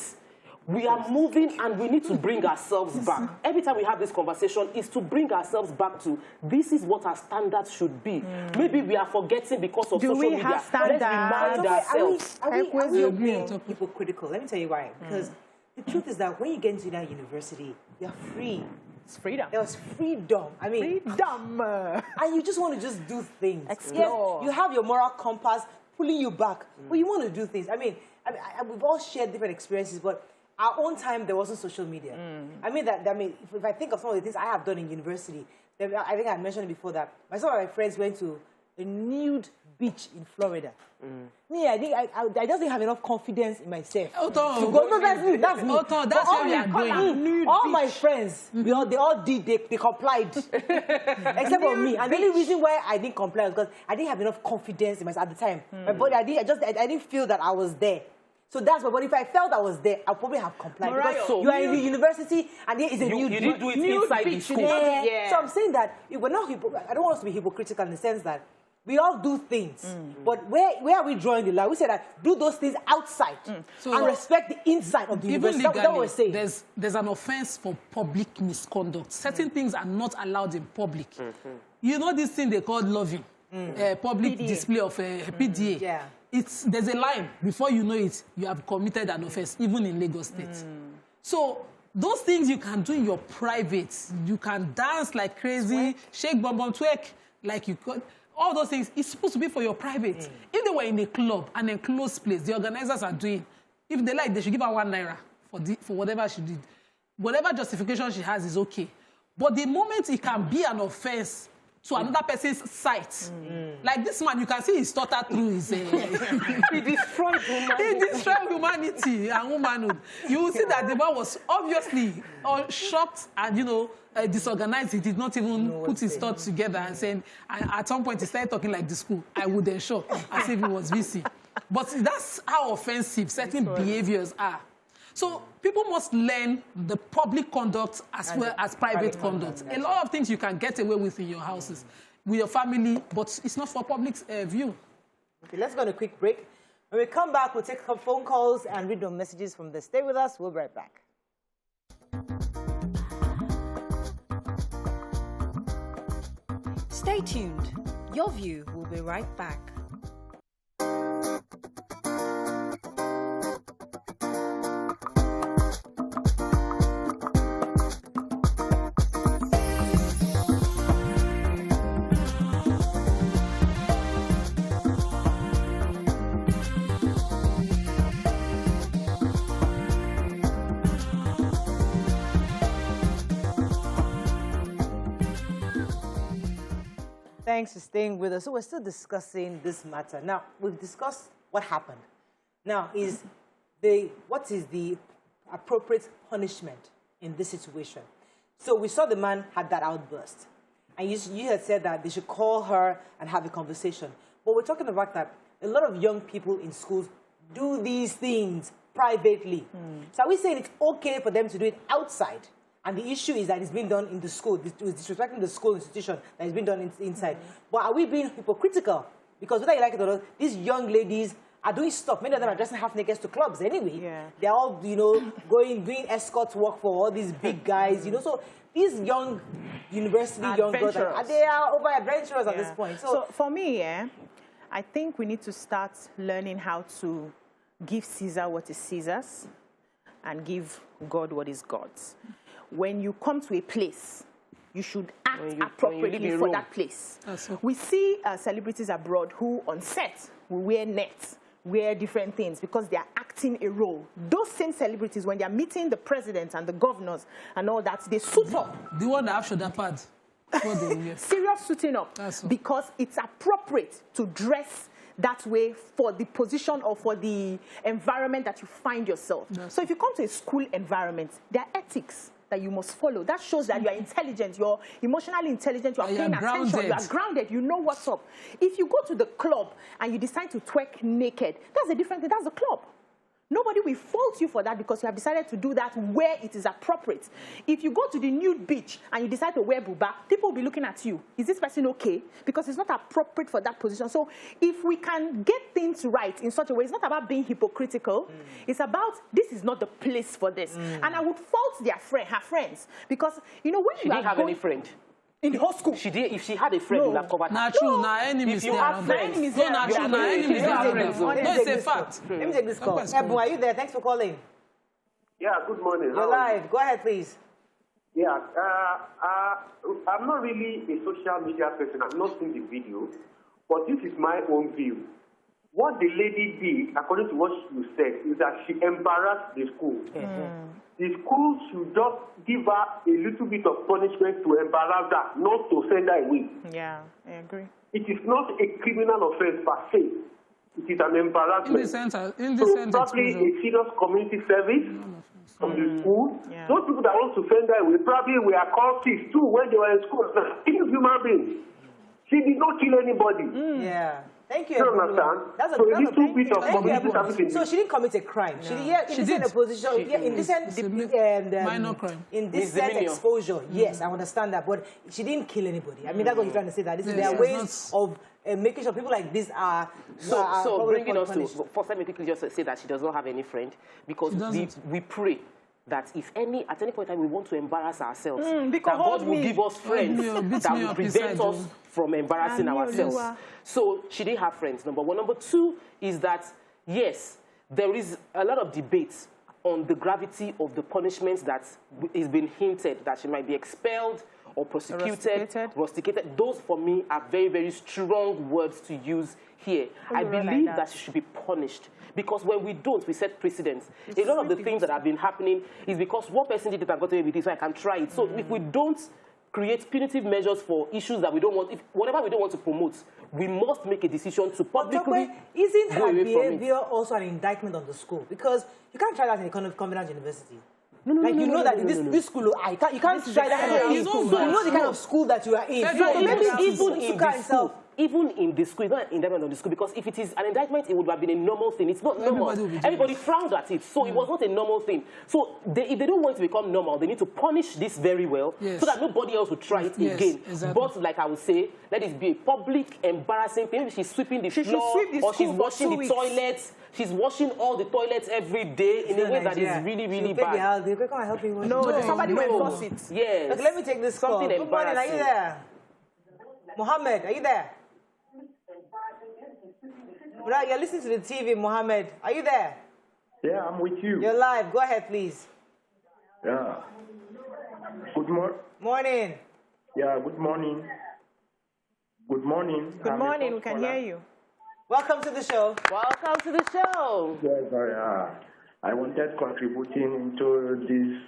We are moving and we need to bring ourselves back. Every time we have this conversation is to bring ourselves back to this is what our standards should be. Maybe we are forgetting because of social media. Let's remind ourselves. Are we being hypocritical? Let me tell you why. Because the truth is that when you get into that university, you're free It's freedom. There was freedom. I mean, freedom. And you just want to just do things. Explore. Yes, you have your moral compass pulling you back, but you want to do things. I mean, we've all shared different experiences, but our own time, there wasn't social media. I mean, if I think of some of the things I have done in university, I think I mentioned before that some of my friends went to a nude beach in Florida. Me, I just didn't have enough confidence in myself to go. No, that's me. That's me. That's where we are going. All my friends, they all did. They complied, except for me. And the only reason why I didn't comply was because I didn't have enough confidence in myself at the time. My body, I didn't feel that I was there. So that's what. But if I felt I was there, I'd probably have complied. Because you are in the university, and there is a nude beach. You didn't do it inside the school. Yeah. So I'm saying that we're not. I don't want us to be hypocritical in the sense that we all do things, but where are we drawing the line? We say that do those things outside and respect the inside of the university. That's what we're saying. There's an offense for public misconduct. Certain things are not allowed in public. You know this thing they call loving, public PDA. Display of PDA. Yeah. There's a line. Before you know it, you have committed an offense, even in Lagos State. So those things you can do in your private. You can dance like crazy, shake bum bum, twerk like you could. All those things, it's supposed to be for your private. If they were in a club, an enclosed place, the organizers are doing, if they like, they should give her ₦1 for whatever she did. Whatever justification she has is okay. But the moment it can be an offense to another person's sight, like this man, you can see his daughter through his... He destroyed humanity. He destroyed humanity and womanhood. You will see that the man was obviously shocked and, disorganized. He did not even put his thoughts together and saying, at some point he started talking like the school. I would ensure, as if he was VC. But that's how offensive certain behaviors are. So people must learn the public conduct as well as private conduct. A lot of things you can get away with in your houses, with your family, but it's not for public view. Okay, let's go on a quick break. When we come back, we'll take some phone calls and read the messages from there. Stay with us. We'll be right back. Stay tuned. Your view will be right back. Thanks for staying with us. So we're still discussing this matter. Now, we've discussed what happened. Now, what is the appropriate punishment in this situation? So we saw the man had that outburst. And you had said that they should call her and have a conversation. But we're talking about that a lot of young people in schools do these things privately. So are we saying it's okay for them to do it outside? And the issue is that it's being done in the school. It's disrespecting the school institution that is being done inside. But are we being hypocritical? Because whether you like it or not, these young ladies are doing stuff. Many of them are dressing half naked to clubs anyway. Yeah. They're all, doing escort work for all these big guys, So these young university young girls, they are over adventurous at this point. So for me, I think we need to start learning how to give Caesar what is Caesar's and give God what is God's. When you come to a place, you should act appropriately for that place. We see celebrities abroad who on set will wear nets, wear different things because they are acting a role. Those same celebrities, when they are meeting the president and the governors and all that, they suit up. The one that have shoulder pads. Serious suiting up because it's appropriate to dress that way for the position or for the environment that you find yourself. So if you come to a school environment, there are ethics that you must follow. That shows that you are intelligent, you're emotionally intelligent, you are paying attention, you are grounded, you know what's up. If you go to the club and you decide to twerk naked, that's a different thing, that's the club. Nobody will fault you for that because you have decided to do that where it is appropriate. If you go to the nude beach and you decide to wear buba, people will be looking at you. Is this person okay? Because it's not appropriate for that position. So if we can get things right in such a way, it's not about being hypocritical. It's about this is not the place for this. And I would fault her friends because, when she didn't have any friend. In the whole school. She did. If she had a friend, you would have covered her. True. Now enemies there. Enemies there. No, it's a fact. Let me take this call. Ebu, are you there? Thanks for calling. Yeah, good morning. You're live. Go ahead, please. Yeah, I'm not really a social media person. I've not seen the video, but this is my own view. What the lady did, according to what you said, is that she embarrassed the school. The school should just give her a little bit of punishment to embarrass her, not to send her away. Yeah, I agree. It is not a criminal offense per se. It is an embarrassment. So probably a serious community service from the school. Yeah. Those people that want to send her away probably were cultists too when they were in school. She's a human being. She did not kill anybody. Yeah. Thank you. You understand? That's a little bit of community service. So she didn't commit a crime. No. She did in a position, indecent, minor crime. Indecent exposure. Yes, I understand that, but she didn't kill anybody. I mean, that's what you're trying to say. That there are ways of making sure people like this are. So bringing us to first, let me quickly just say that she does not have any friend, because we pray that if at any point in time we want to embarrass ourselves, that God will give us friends that will prevent us from embarrassing ourselves. So she didn't have friends, number one. Number two is that, yes, there is a lot of debate on the gravity of the punishments that is being hinted, that she might be expelled or prosecuted, rusticated. Those, for me, are very, very strong words to use here. I believe that she should be punished. Because when we don't, we set precedents. A lot of the things that have been happening is because one person did it and got away with it, so I can try it. So if we don't create punitive measures for issues that we don't want, whatever we don't want to promote, we must make a decision to publicly isn't her go away from behavior also an indictment on the school? Because you can't try that in a Covenant University. You know that this school, you can't try that in a school. You know the kind of school that you are in. So maybe even in the school. Even in the school, it's not an indictment on the school, because if it is an indictment, it would have been a normal thing. It's not normal. Everybody frowned at it, so it was not a normal thing. So if they don't want it to become normal, they need to punish this very well, so that nobody else will try it again. Exactly. But like I would say, let it be a public, embarrassing thing. Maybe she's sweeping the floor, or she's washing the toilets. She's washing all the toilets every day in a way that is really, really bad. No, somebody will enforce it. Yes. Look, let me take this call. Good morning, are you there? Mohammed, are you there? Right, you're listening to the TV, Mohammed. Are you there? Yeah, I'm with you. You're live. Go ahead, please. Yeah. Good morning. Yeah, good morning. Good morning. Good morning. We can hear you. Welcome to the show. Welcome to the show. Yes, I wanted contributing into this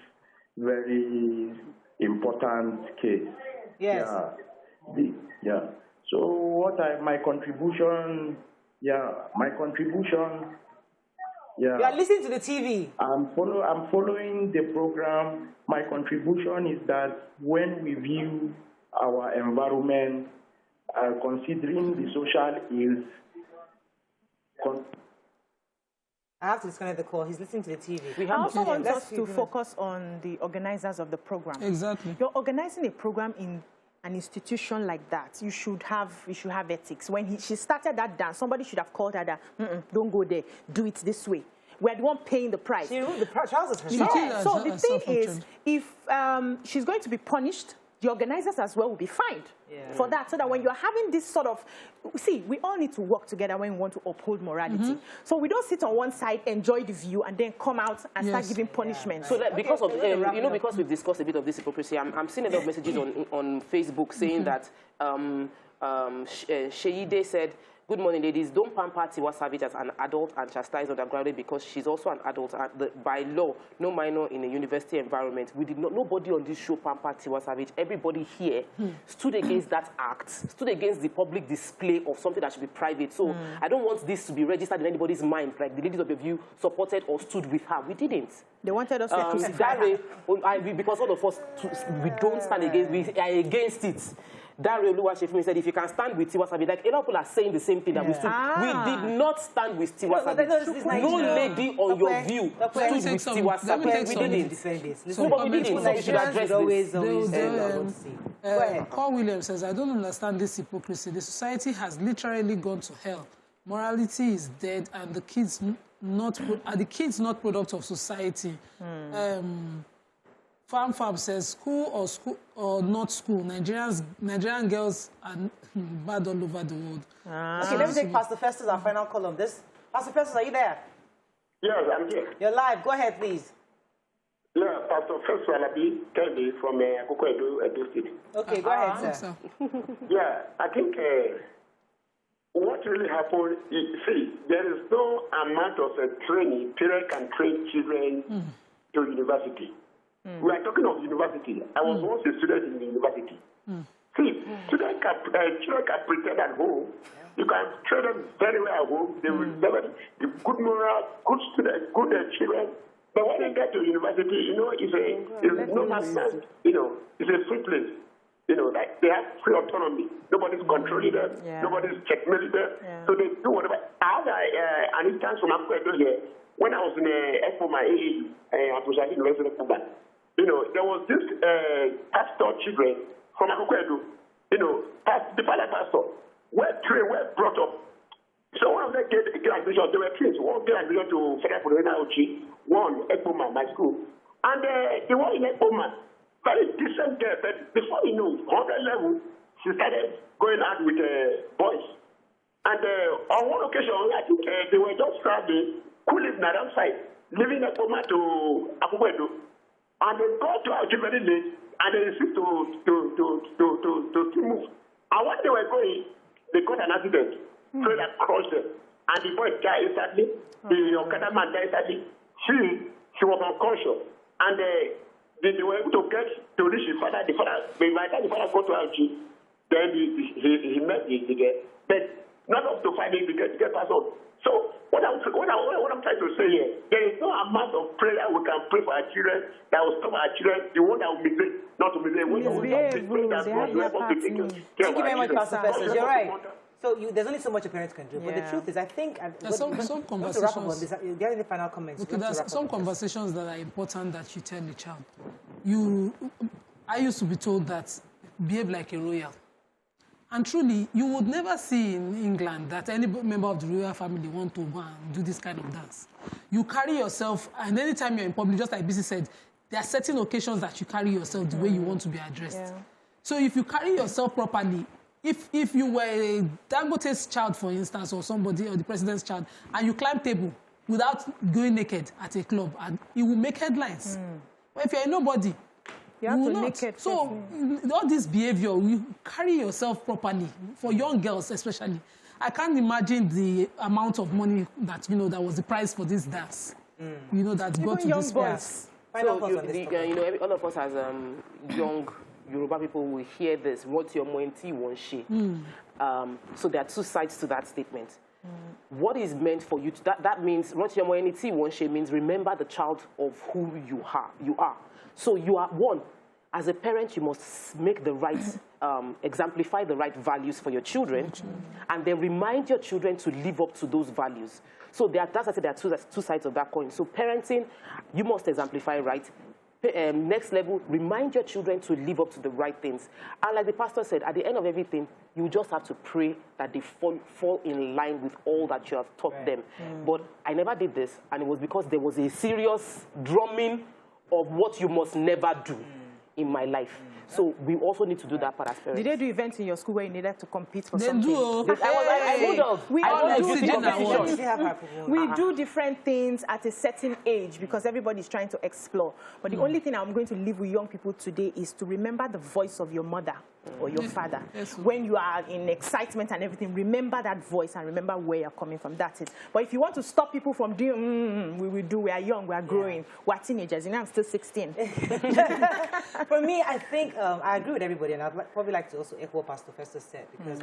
very important case. Yes. Yeah. So my contribution. Yeah. You are listening to the TV. I'm following the program. My contribution is that when we view our environment, considering the social ills. I have to disconnect the call. He's listening to the TV. I also want us to focus on the organizers of the program. Exactly. You're organizing a program in an institution like that. You should have ethics. When she started that dance, somebody should have called her that, don't go there, do it this way. We're the one paying the price. She removed the trousers herself. Yeah. So the thing is, if she's going to be punished, the organizers as well will be fined for that, so that when you're having this sort of, we all need to work together when we want to uphold morality. So we don't sit on one side, enjoy the view, and then come out and start giving punishment. So that because of, because we've discussed a bit of this hypocrisy, I'm seeing a lot of messages on Facebook saying that Sheide said, good morning, ladies. Don't pamper Tiwa Savage as an adult and chastise undergraduate because she's also an adult. By law, no minor in a university environment. Nobody on this show pampered Tiwa Savage. Everybody here stood against that act, stood against the public display of something that should be private. So I don't want this to be registered in anybody's mind, like the ladies of the view supported or stood with her. We didn't. They wanted us to crucify her. Because all of us, we don't stand against, we are against it. Dario Oluwashefumi said, if you can stand with Tiwa Savage, like a lot of people are saying the same thing that we stood. We did not stand with Tiwa Savage. No lady on your view stood with Tiwa Savage. We didn't. So we didn't. So we should address this. Go ahead. Paul Williams says, I don't understand this hypocrisy. The society has literally gone to hell. Morality is dead, and the kids not product of society. Fab says, school or not school, Nigerian girls are bad all over the world. Okay, let me take Pastor Festus, our final call on this. Pastor Festus, are you there? Yes, I'm here. You're live. Go ahead, please. Yeah, Pastor FESTUS Kennedy from Akoko Edo State. Okay, go ahead, sir. Yeah, I think what really happened is, see, there is no amount of training. Parents can train children to university. We are talking of university. I was once a student in the university. See, children can pretend at home. You can train them very well at home. They will develop good moral, good students, good children. But when they get to university, it's no man's land. It's a free place. Like they have free autonomy. Nobody's controlling them. Nobody's checkmating them. So they do whatever. I had an instance from Akwedo here. When I was in FOMA AAU, at University of Cuba, there was this pastor children from Akwedo, the father pastor, were trained, were brought up. So one of them get admission, they were trained. One get admission to Federal Polytechnic Uchi, one FOMA, my school. And the one in FOMA, very decent girl, but before you know, 100 level, she started going out with boys. And on one occasion, I think they were just traveling, cooling around side, leaving FOMA to Akwedo. And they got to Uchi very late, and they refused to move. And when they were going, they got an accident. Trailer crushed them. And the boy died instantly. The Okada man died instantly. She was unconscious. And they were able to get to reach the father. By the time the father got to Alchi, then he met the girl. But not up to 5 days to get passed on. So what I'm trying to say here, there is no amount of prayer we can pray for our children that will stop our children, the one that will migrate, not to migrate. Thank you very much, Pastor FESTUS. You're right. So there's only so much a parent can do. But the truth is, I think... some conversations... Do you have any final comments? Okay, there's some conversations that are important that you tell the child. I used to be told that behave like a royal. And truly, you would never see in England that any member of the royal family want to go and do this kind of dance. You carry yourself, and anytime you're in public, just like BC said, there are certain occasions that you carry yourself the way you want to be addressed. Yeah. So if you carry yourself properly, if you were a Dangote's child, for instance, or somebody, or the president's child, and you climb table without going naked at a club, and it will make headlines. But if you're a nobody, you will not. So all this behavior, you carry yourself properly, for young girls especially. I can't imagine the amount of money that, that was the price for this dance. That got to this place. So, all of us as young Yoruba people will hear this, what your moenti won't she. So there are two sides to that statement. What is meant for you to, that means what your moenti won't she means remember the child of who you are. So you are one. As a parent, you must make the right, exemplify the right values for your children, and then remind your children to live up to those values. So there are two sides of that coin. So parenting, you must exemplify right. Next level, remind your children to live up to the right things. And like the pastor said, at the end of everything, you just have to pray that they fall in line with all that you have taught them. But I never did this, and it was because there was a serious drumming of what you must never do in my life. So we also need to do that part as parents. Did they do events in your school where you needed to compete for something? We do different things at a certain age because everybody's trying to explore. But the only thing I'm going to leave with young people today is to remember the voice of your mother or your father. When you are in excitement and everything, remember that voice and remember where you're coming from. That's it. But if you want to stop people from doing, we are young, we are growing, we're teenagers. I'm still 16. For me, I think I agree with everybody, and I'd probably like to also echo what Pastor FESTUS said, because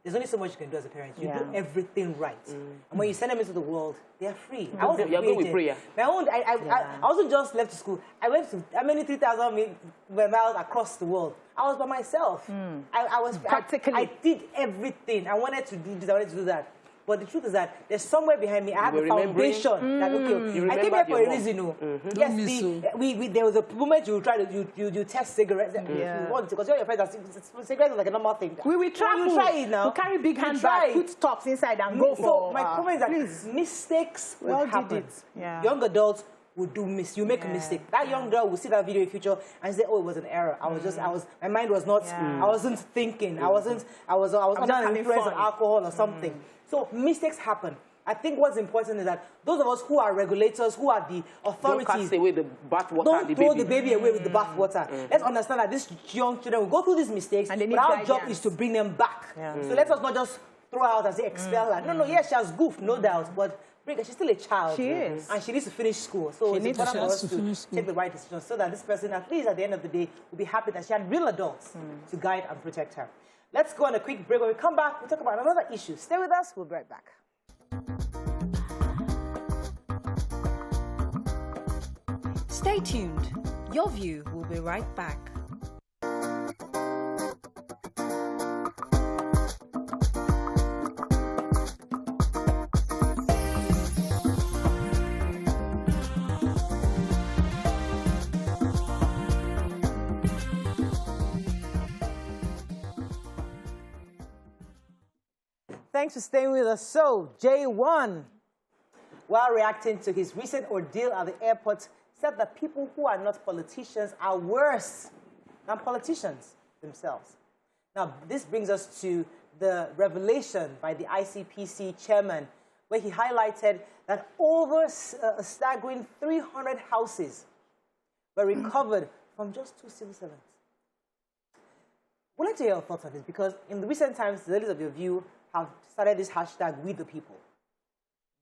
there's only so much you can do as a parent. You do everything right. And when you send them into the world, they are free. I wasn't with prayer. I wasn't just left to school. I went to how many 3,000 miles across the world. I was by myself. I was practically. I did everything. I wanted to do this, I wanted to do that. But the truth is that there's somewhere behind me. I have a foundation that, okay, I came here for a reason. Yes, there was a moment you try to you test cigarettes. You want to, because you're your friends. Cigarettes is like a normal thing. We will try it now. We carry big handbags, put tops inside, and go for. So my comment is that mistakes will happen. Young adults will do you make a mistake. That young girl will see that video in future and say, "Oh, it was an error. My mind was not. I wasn't thinking. I was under the influence of alcohol or something." So mistakes happen. I think what's important is that those of us who are regulators, who are the authorities, don't cast away the bathwater. Don't throw the baby away with the bathwater. Let's understand that these young children will go through these mistakes, and but our job is to bring them back. So let us not just throw out and say expel her. No, yes, she has goofed, no doubt, but she's still a child. She is. And she needs to finish school. So it's important for us to take the right decision so that this person, at least at the end of the day, will be happy that she had real adults to guide and protect her. Let's go on a quick break. When we come back, we'll talk about another issue. Stay with us. We'll be right back. Stay tuned. Your View will be right back. Thanks for staying with us. So, J1, while reacting to his recent ordeal at the airport, said that people who are not politicians are worse than politicians themselves. Now, this brings us to the revelation by the ICPC chairman, where he highlighted that over a staggering 300 houses were recovered from just 2 civil servants. We'd like to hear your thoughts on this, because in the recent times, the ladies of your view have started this hashtag, we the people.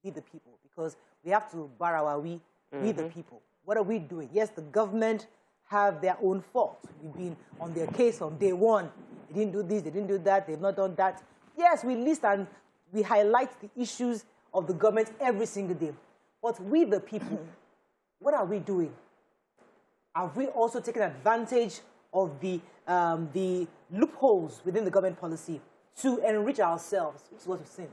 We the people, because we have to bar our we the people. What are we doing? Yes, the government have their own fault. We've been on their case from day one. They didn't do this, they didn't do that, they've not done that. Yes, we list and we highlight the issues of the government every single day. But we the people, what are we doing? Have we also taken advantage of the loopholes within the government policy to enrich ourselves? This is what we've seen.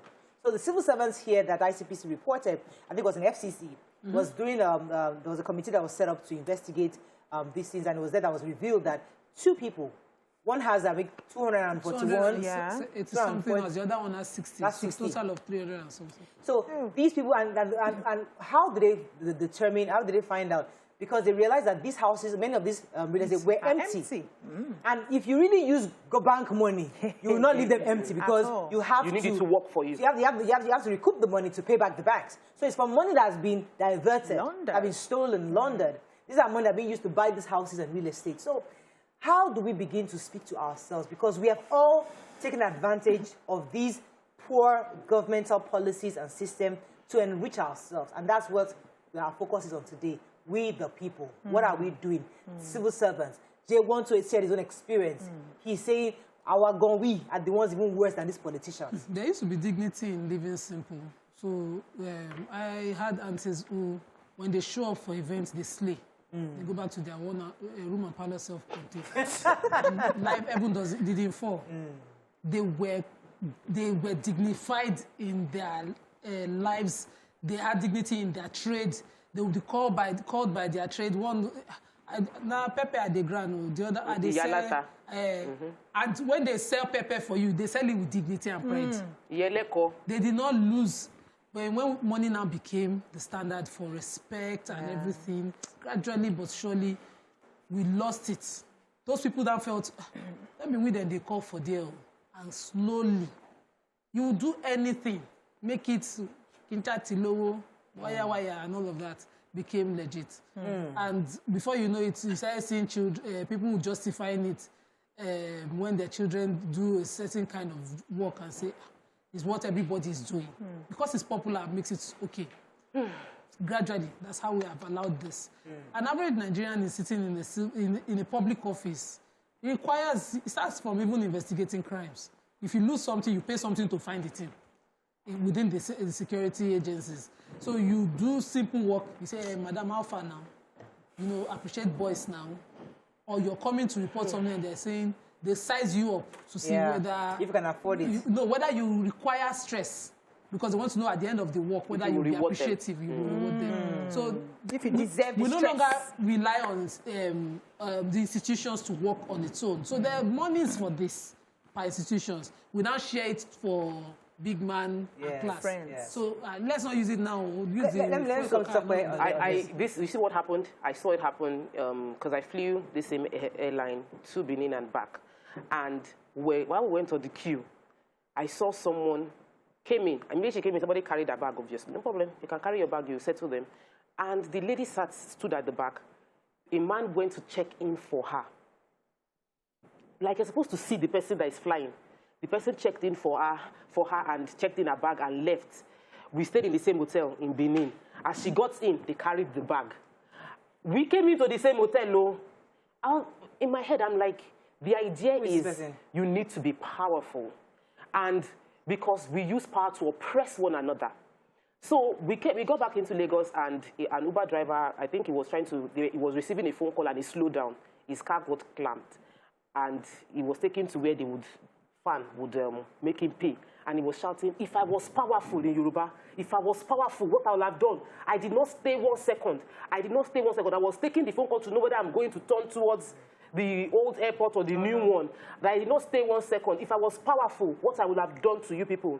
So the civil servants here that ICPC reported, I think it was an FCC, was doing, there was a committee that was set up to investigate these things, and it was there that was revealed that 2 people, one has, I think, 241. Yeah. It's something else. The other one has 60. That's 60. Total of 300 and something. So these people, and how did they determine, how did they find out? Because they realized that these houses, many of these residents were empty. And if you really use bank money, you will not leave them empty, because you need it to work for you. So you have to recoup the money to pay back the banks. So it's from money that has been diverted, that has been stolen, laundered. These are money that are being used to buy these houses and real estate. So how do we begin to speak to ourselves? Because we have all taken advantage of these poor governmental policies and systems to enrich ourselves. And that's what our focus is on today. We the people. What are we doing? Civil servants. J1 shared his own experience. He's saying our we are the ones even worse than these politicians. There used to be dignity in living simple. So I had aunties who, when they show up for events, they slay. They go back to their own room and parlor self-contained. Life even didn't fall. They were dignified in their lives. They had dignity in their trade. They would be called by their trade. One, now pepper at the ground, the other at the sell. And when they sell pepper for you, they sell it with dignity and pride. They did not lose. But when money now became the standard for respect and everything, gradually but surely, we lost it. Those people that felt, let me wait, and they call for deal. And slowly, you will do anything, make it kinchatilowo, wire, and all of that became legit. And before you know it, you started seeing people justifying it when their children do a certain kind of work and say, it's what everybody is doing. Because it's popular, it makes it okay. Gradually, that's how we have allowed this. An average Nigerian is sitting in a public office. It starts from even investigating crimes. If you lose something, you pay something to find it within the security agencies. So you do simple work. You say, hey, Madam, how far now? You know, appreciate boys now. Or you're coming to report something and they're saying, they size you up to see whether... If you can afford it. Whether you require stress. Because they want to know at the end of the work whether you'll be appreciative, you will reward them. So if you deserve we no longer rely on the institutions to work on its own. So there are monies for this by institutions. We now share it for big man and class. So let's not use it now. Use you see what happened? I saw it happen because I flew the same airline to Benin and back. And while we went on the queue, I saw someone came in. Immediately she came in, somebody carried her bag, obviously. No problem. You can carry your bag, you settle them. And the lady stood at the back. A man went to check in for her. Like you're supposed to see the person that is flying. The person checked in for her and checked in her bag and left. We stayed in the same hotel in Benin. As she got in, they carried the bag. We came into the same hotel, in my head, I'm like, the idea is you need to be powerful. And because we use power to oppress one another. So we got back into Lagos, and an Uber driver, I think he was receiving a phone call and he slowed down. His car got clamped. And he was taken to where the fan would make him pay. And he was shouting, if I was powerful in Yoruba, if I was powerful, what I would have done? I did not stay 1 second. I was taking the phone call to know whether I'm going to turn towards the old airport or the new one. But I did not stay 1 second. If I was powerful, what I would have done to you people?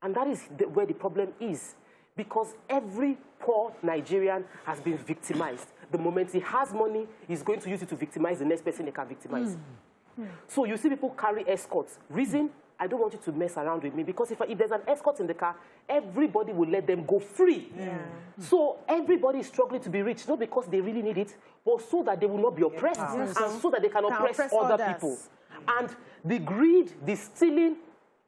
And that is where the problem is. Because every poor Nigerian has been victimized. The moment he has money, he's going to use it to victimize the next person he can victimize. So you see people carry escorts. Reason? I don't want you to mess around with me, because if there's an escort in the car, everybody will let them go free. So everybody is struggling to be rich, not because they really need it, but so that they will not be oppressed, and so that they can oppress other people. And the greed, the stealing,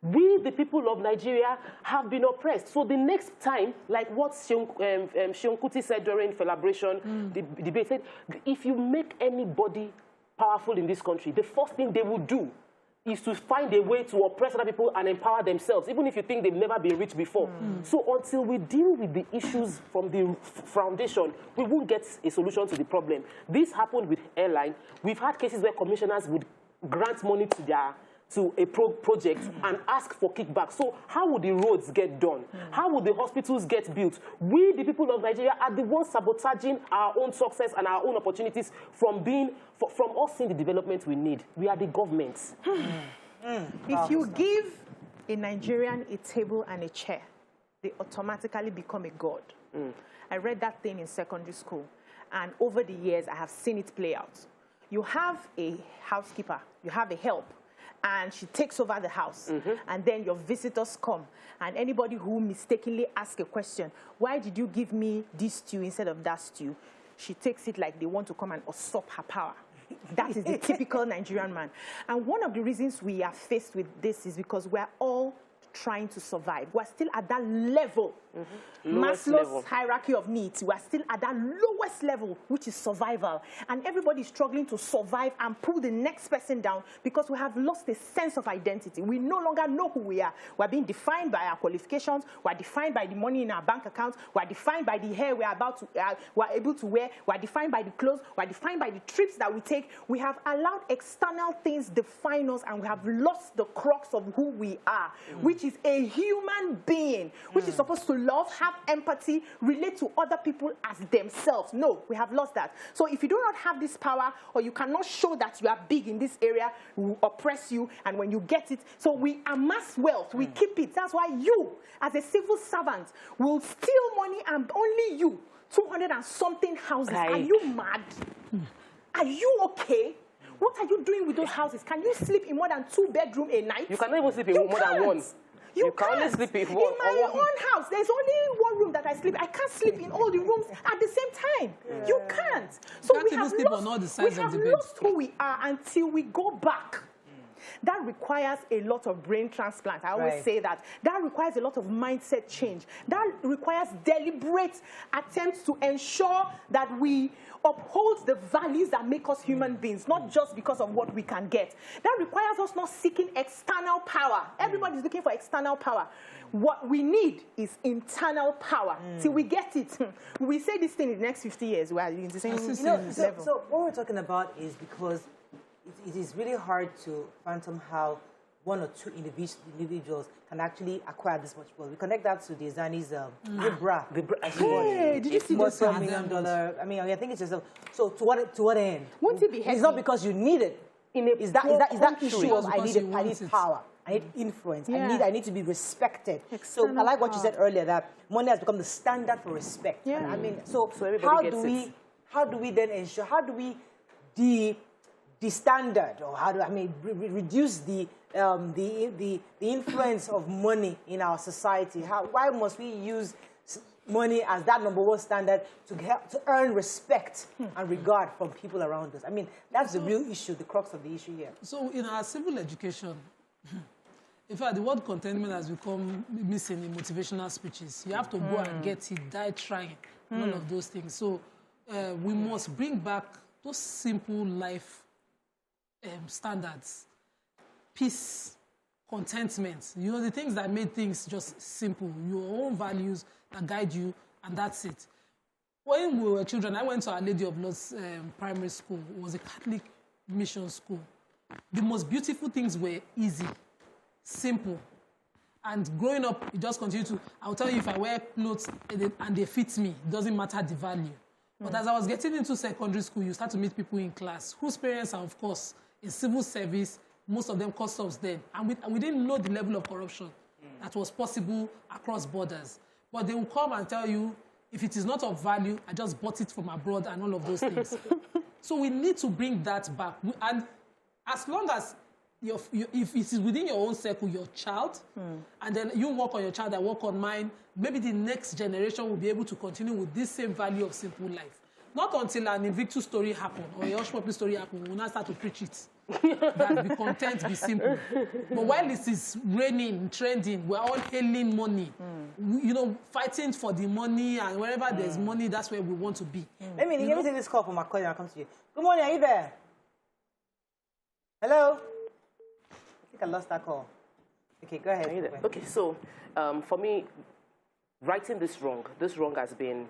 we, the people of Nigeria, have been oppressed. So the next time, like what Seun Kuti said during Celebration, the debate said, if you make anybody powerful in this country, the first thing they will do is to find a way to oppress other people and empower themselves, even if you think they've never been rich before. So until we deal with the issues from the foundation, we won't get a solution to the problem. This happened with airline. We've had cases where commissioners would grant money to a project and ask for kickback. So how would the roads get done? How would the hospitals get built? We, the people of Nigeria, are the ones sabotaging our own success and our own opportunities from us seeing the development we need. We are the governments. If you give a Nigerian a table and a chair, they automatically become a god. I read that thing in secondary school, and over the years, I have seen it play out. You have a housekeeper, you have a help, and she takes over the house, and then your visitors come, and anybody who mistakenly asks a question, why did you give me this stew instead of that stew? She takes it like they want to come and usurp her power. That is the typical Nigerian man. And one of the reasons we are faced with this is because we're all trying to survive. We're still at that level. Maslow's hierarchy of needs. We're still at that lowest level, which is survival. And everybody is struggling to survive and pull the next person down because we have lost a sense of identity. We no longer know who we are. We're being defined by our qualifications. We're defined by the money in our bank accounts. We're defined by the hair we're able to wear. We're defined by the clothes. We're defined by the trips that we take. We have allowed external things define us, and we have lost the crux of who we are, which is a human being, which is supposed to love, have empathy, relate to other people as themselves. No, we have lost that. So if you do not have this power, or you cannot show that you are big in this area, we will oppress you, and when you get it, so we amass wealth, we keep it. That's why you, as a civil servant, will steal money, and only you, 200 and something houses. Are you mad? Are you okay? What are you doing with those houses? Can you sleep in more than 2 bedrooms a night? You cannot even sleep in more than one. You can't only sleep in one. In my own house, there's only one room that I sleep. I can't sleep in all the rooms at the same time. You can't. So we have lost who we are until we go back. That requires a lot of brain transplant. I always say that. That requires a lot of mindset change. That requires deliberate attempts to ensure that we uphold the values that make us human beings, not just because of what we can get. That requires us not seeking external power. Everybody's looking for external power. What we need is internal power. Till we get it. We say this thing in the next 50 years. We are in the same level. So what we're talking about is because it is really hard to fathom how 1 or 2 individuals can actually acquire this much wealth. We connect that to the Zani's bra. Hey, did you see this $1 million? I mean, I think it's just so to what end? Won't it be heavy? It's not because you need it. Is that issue of I need power, I need influence, I need to be respected. So I like what you said earlier, that money has become the standard for respect. I mean, so how do we then ensure, how do we the standard, or how do I mean reduce the influence of money in our society? Why must we use money as that #1 standard to earn respect and regard from people around us? I mean, that's the real issue, the crux of the issue here. So in our civil education, in fact, the word contentment has become missing in motivational speeches. You have to go and get it, die trying, all of those things. So we must bring back those simple life standards. Peace, contentment, you know, the things that made things just simple, your own values that guide you, and that's it. When we were children, I went to Our Lady of Lourdes primary school. It was a Catholic mission school. The most beautiful things were easy, simple. And growing up, it just continued to, I'll tell you, if I wear clothes and they fit me, it doesn't matter the value. But as I was getting into secondary school, you start to meet people in class whose parents are, of course, in civil service, most of them customs then. And we didn't know the level of corruption that was possible across borders. But they will come and tell you, if it is not of value, I just bought it from abroad and all of those things. So we need to bring that back. And as long as, if it is within your own circle, your child, and then you work on your child, I work on mine, maybe the next generation will be able to continue with this same value of simple life. Not until an Invictus story happened or a Hush Puppy story happened, we will not start to preach it. That be content, be simple. But while this is raining, trending, we're all hailing money. You know, fighting for the money, and wherever there's money, that's where we want to be. Let me take this call from my cousin. I'll come to you. Good morning, are you there? Hello? I think I lost that call. Okay, go ahead. Okay, so for me, righting this wrong has been,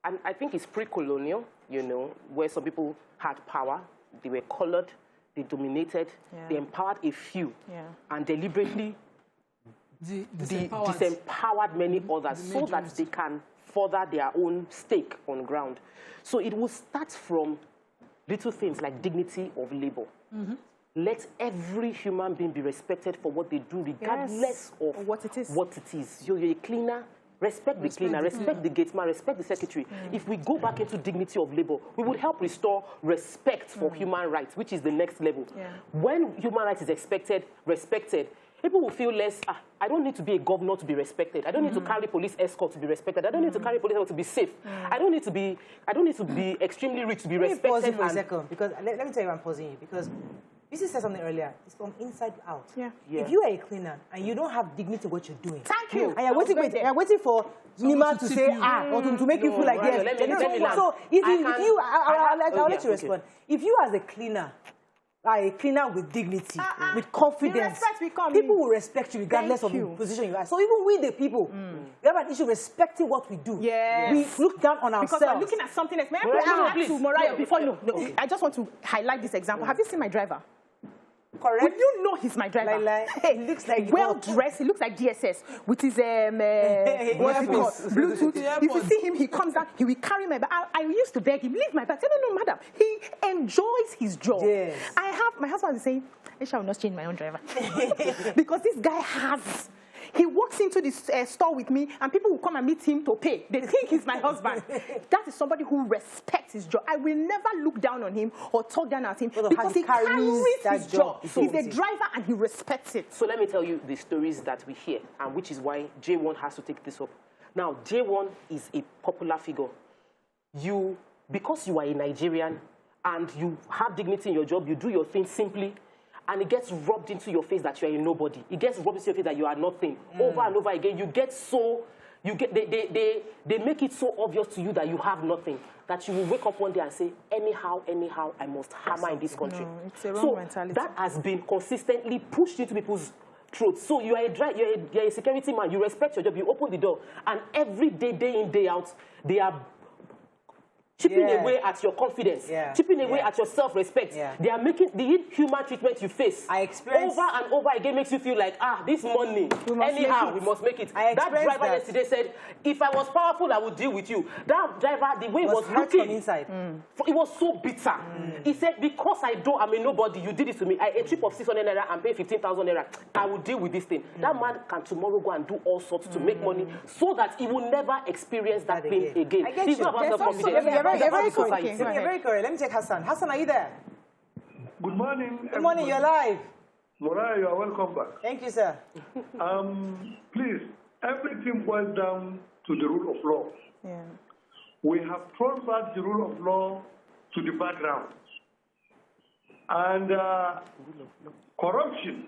and I think it's pre-colonial, you know, where some people had power, they were colored, they dominated, they empowered a few, and deliberately disempowered many others so that they can further their own stake on ground. So it will start from little things like dignity of labor. Let every human being be respected for what they do, regardless of what it is. You're a cleaner, respect the cleaner, respect the gateman, respect the secretary. If we go back into dignity of labor, we would help restore respect for human rights, which is the next level. When human rights is respected, people will feel less, I don't need to be a governor to be respected. I don't need to carry police escort to be respected. I don't need to carry police escort to be safe. I don't need to be extremely rich to be respected. Let me pause you for a second, because let me tell you why I'm pausing you, because you said something earlier. It's from inside out. If you are a cleaner and you don't have dignity in what you're doing, thank you. And you're waiting for NYMA to say or to make you feel like yes. So I'll let you respond. If you as a cleaner are a cleaner with dignity, with confidence, people will respect you regardless of the position you are. So even we the people, we have an issue respecting what we do. We look down on ourselves. Because we're looking at something else. May I ask to Mariah before I just want to highlight this example. Have you seen my driver? Correct. Would you know he's my driver? He looks like well dressed. He looks like DSS with his what's it called? Bluetooth. If you see him, he comes down. He will carry my bag. I used to beg him, leave my bag. I said, no, madam. He enjoys his job. Yes. My husband is saying, I shall not change my own driver because this guy has. He walks into this store with me, and people will come and meet him to pay. They think he's my husband. That is somebody who respects his job. I will never look down on him or talk down at him because he carries his job. So he's a driver, and he respects it. So let me tell you the stories that we hear, and which is why J1 has to take this up. Now, J1 is a popular figure. Because you are a Nigerian and you have dignity in your job, you do your thing simply, and it gets rubbed into your face that you are a nobody. It gets rubbed into your face that you are nothing. Over and over again, they make it so obvious to you that you have nothing, that you will wake up one day and say, anyhow, I must hammer in this country. No, it's a wrong mentality. That has been consistently pushed into people's throats. So you're a security man, you respect your job, you open the door, and every day, day in, day out, they are chipping away at your confidence, chipping away at your self-respect. They are making the inhuman treatment you face over and over again makes you feel like, this money, anyhow, we must make it. That driver yesterday said, if I was powerful, I would deal with you. That driver, the way he was looking, inside. It was so bitter. He said, because I'm a nobody, you did it to me. A trip of 600 naira and pay 15,000 naira, I will deal with this thing. That man can tomorrow go and do all sorts to make money so that he will never experience that pain again. He's not about self-confidence. You're very correct. Let me take Hassan. Hassan, are you there? Good morning. Good morning, you're live. Morai, you are welcome back. Thank you, sir. Please, everything boils down to the rule of law. Yeah. We have thrown back the rule of law to the background. And corruption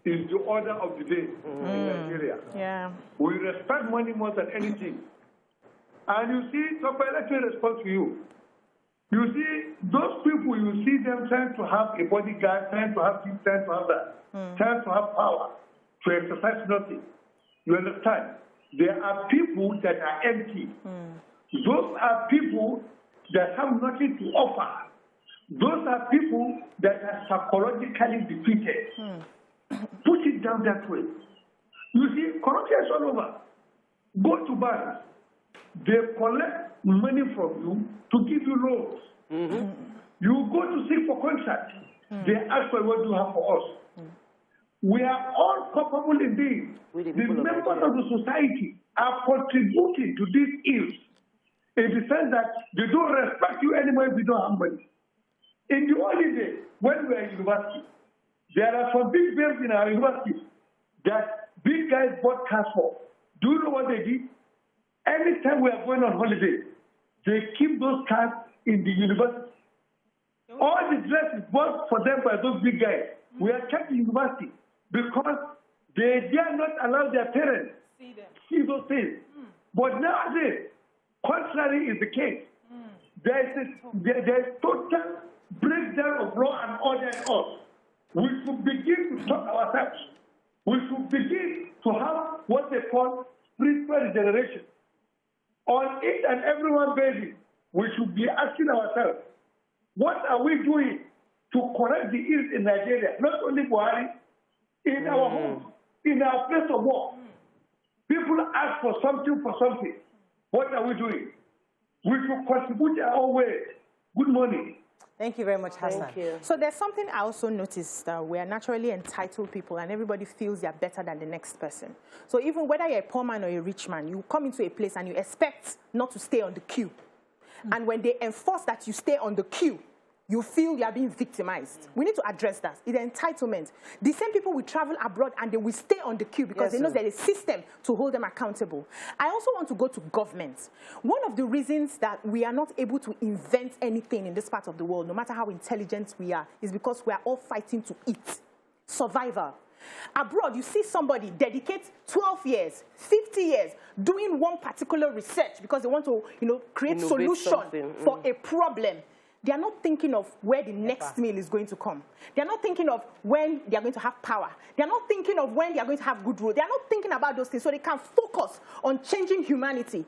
is the order of the day in Nigeria. Yeah. We respect money more than anything. And you see, let me respond to you. You see, those people, you see them trying to have a bodyguard, trying to have this, trying to have that, trying to have power to exercise nothing. You understand? There are people that are empty. Those are people that have nothing to offer. Those are people that are psychologically defeated. Put it down that way. You see, corruption is all over. Go to banks. They collect money from you to give you loans. You go to seek for contract. They ask for what do you have for us. We are all culpable indeed. The members of the society are contributing to these ills in the sense that they don't respect you anymore if you don't have money. In the early days, when we were in university, there are some big bills in our university that big guys bought cars for. Do you know what they did? Anytime we are going on holiday, they keep those cars in the university. All the dress is bought for them by those big guys. We are kept in university because they dare not allow their parents see those things. But nowadays, contrary is the case. There is total breakdown of law and order in us. We should begin to talk ourselves. We should begin to have what they call spiritual regeneration. On each and every one basis, we should be asking ourselves, what are we doing to correct the ills in Nigeria? Not only Buhari, in our homes, in our place of work. People ask for something. What are we doing? We should contribute our own way. Good morning. Thank you very much, Hassan. Thank you. So there's something I also noticed that we are naturally entitled people and everybody feels they're better than the next person. So even whether you're a poor man or a rich man, you come into a place and you expect not to stay on the queue. And when they enforce that you stay on the queue, you feel you are being victimized. We need to address that. It's entitlement. The same people will travel abroad and they will stay on the queue because they know there's a system to hold them accountable. I also want to go to government. One of the reasons that we are not able to invent anything in this part of the world, no matter how intelligent we are, is because we are all fighting to eat. Survival. Abroad, you see somebody dedicate 12 years, 50 years, doing one particular research because they want to, create solution for a problem. They are not thinking of where the next meal is going to come. They are not thinking of when they are going to have power. They are not thinking of when they are going to have good roads. They are not thinking about those things so they can focus on changing humanity.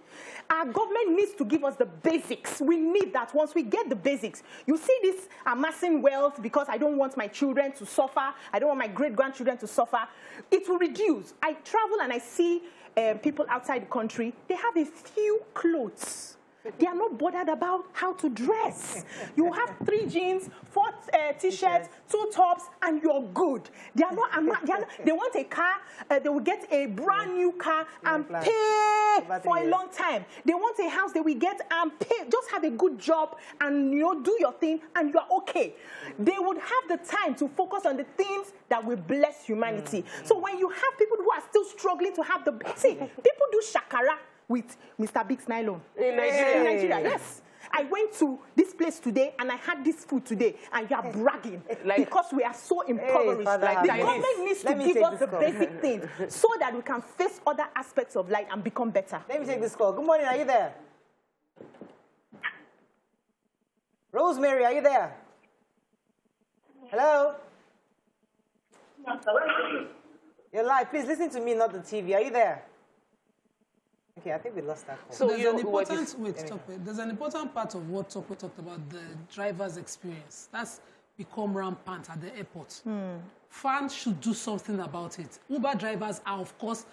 Our government needs to give us the basics. We need that. Once we get the basics, you see this amassing wealth because I don't want my children to suffer. I don't want my great-grandchildren to suffer. It will reduce. I travel and I see people outside the country. They have a few clothes. They are not bothered about how to dress. You have 3 jeans, 4 T-shirts, 2 tops, and you're good. They are not. They want a car. They will get a brand new car and pay for a long time. They want a house. They will get and pay. Just have a good job and do your thing, and you are okay. They would have the time to focus on the things that will bless humanity. So when you have people who are still struggling to have people do shakara with Mr. Big's nylon. In Nigeria, yes. I went to this place today and I had this food today and you are bragging because we are so impoverished. The government needs to give us the basic things so that we can face other aspects of life and become better. Let me take this call. Good morning, are you there? Rosemary, are you there? Hello? You're live. Please listen to me, not the TV. Are you there? Okay, I think we lost that call. So there's an important part of what Tokwe talked about, the driver's experience. That's become rampant at the airport. Fans should do something about it. Uber drivers are, of course,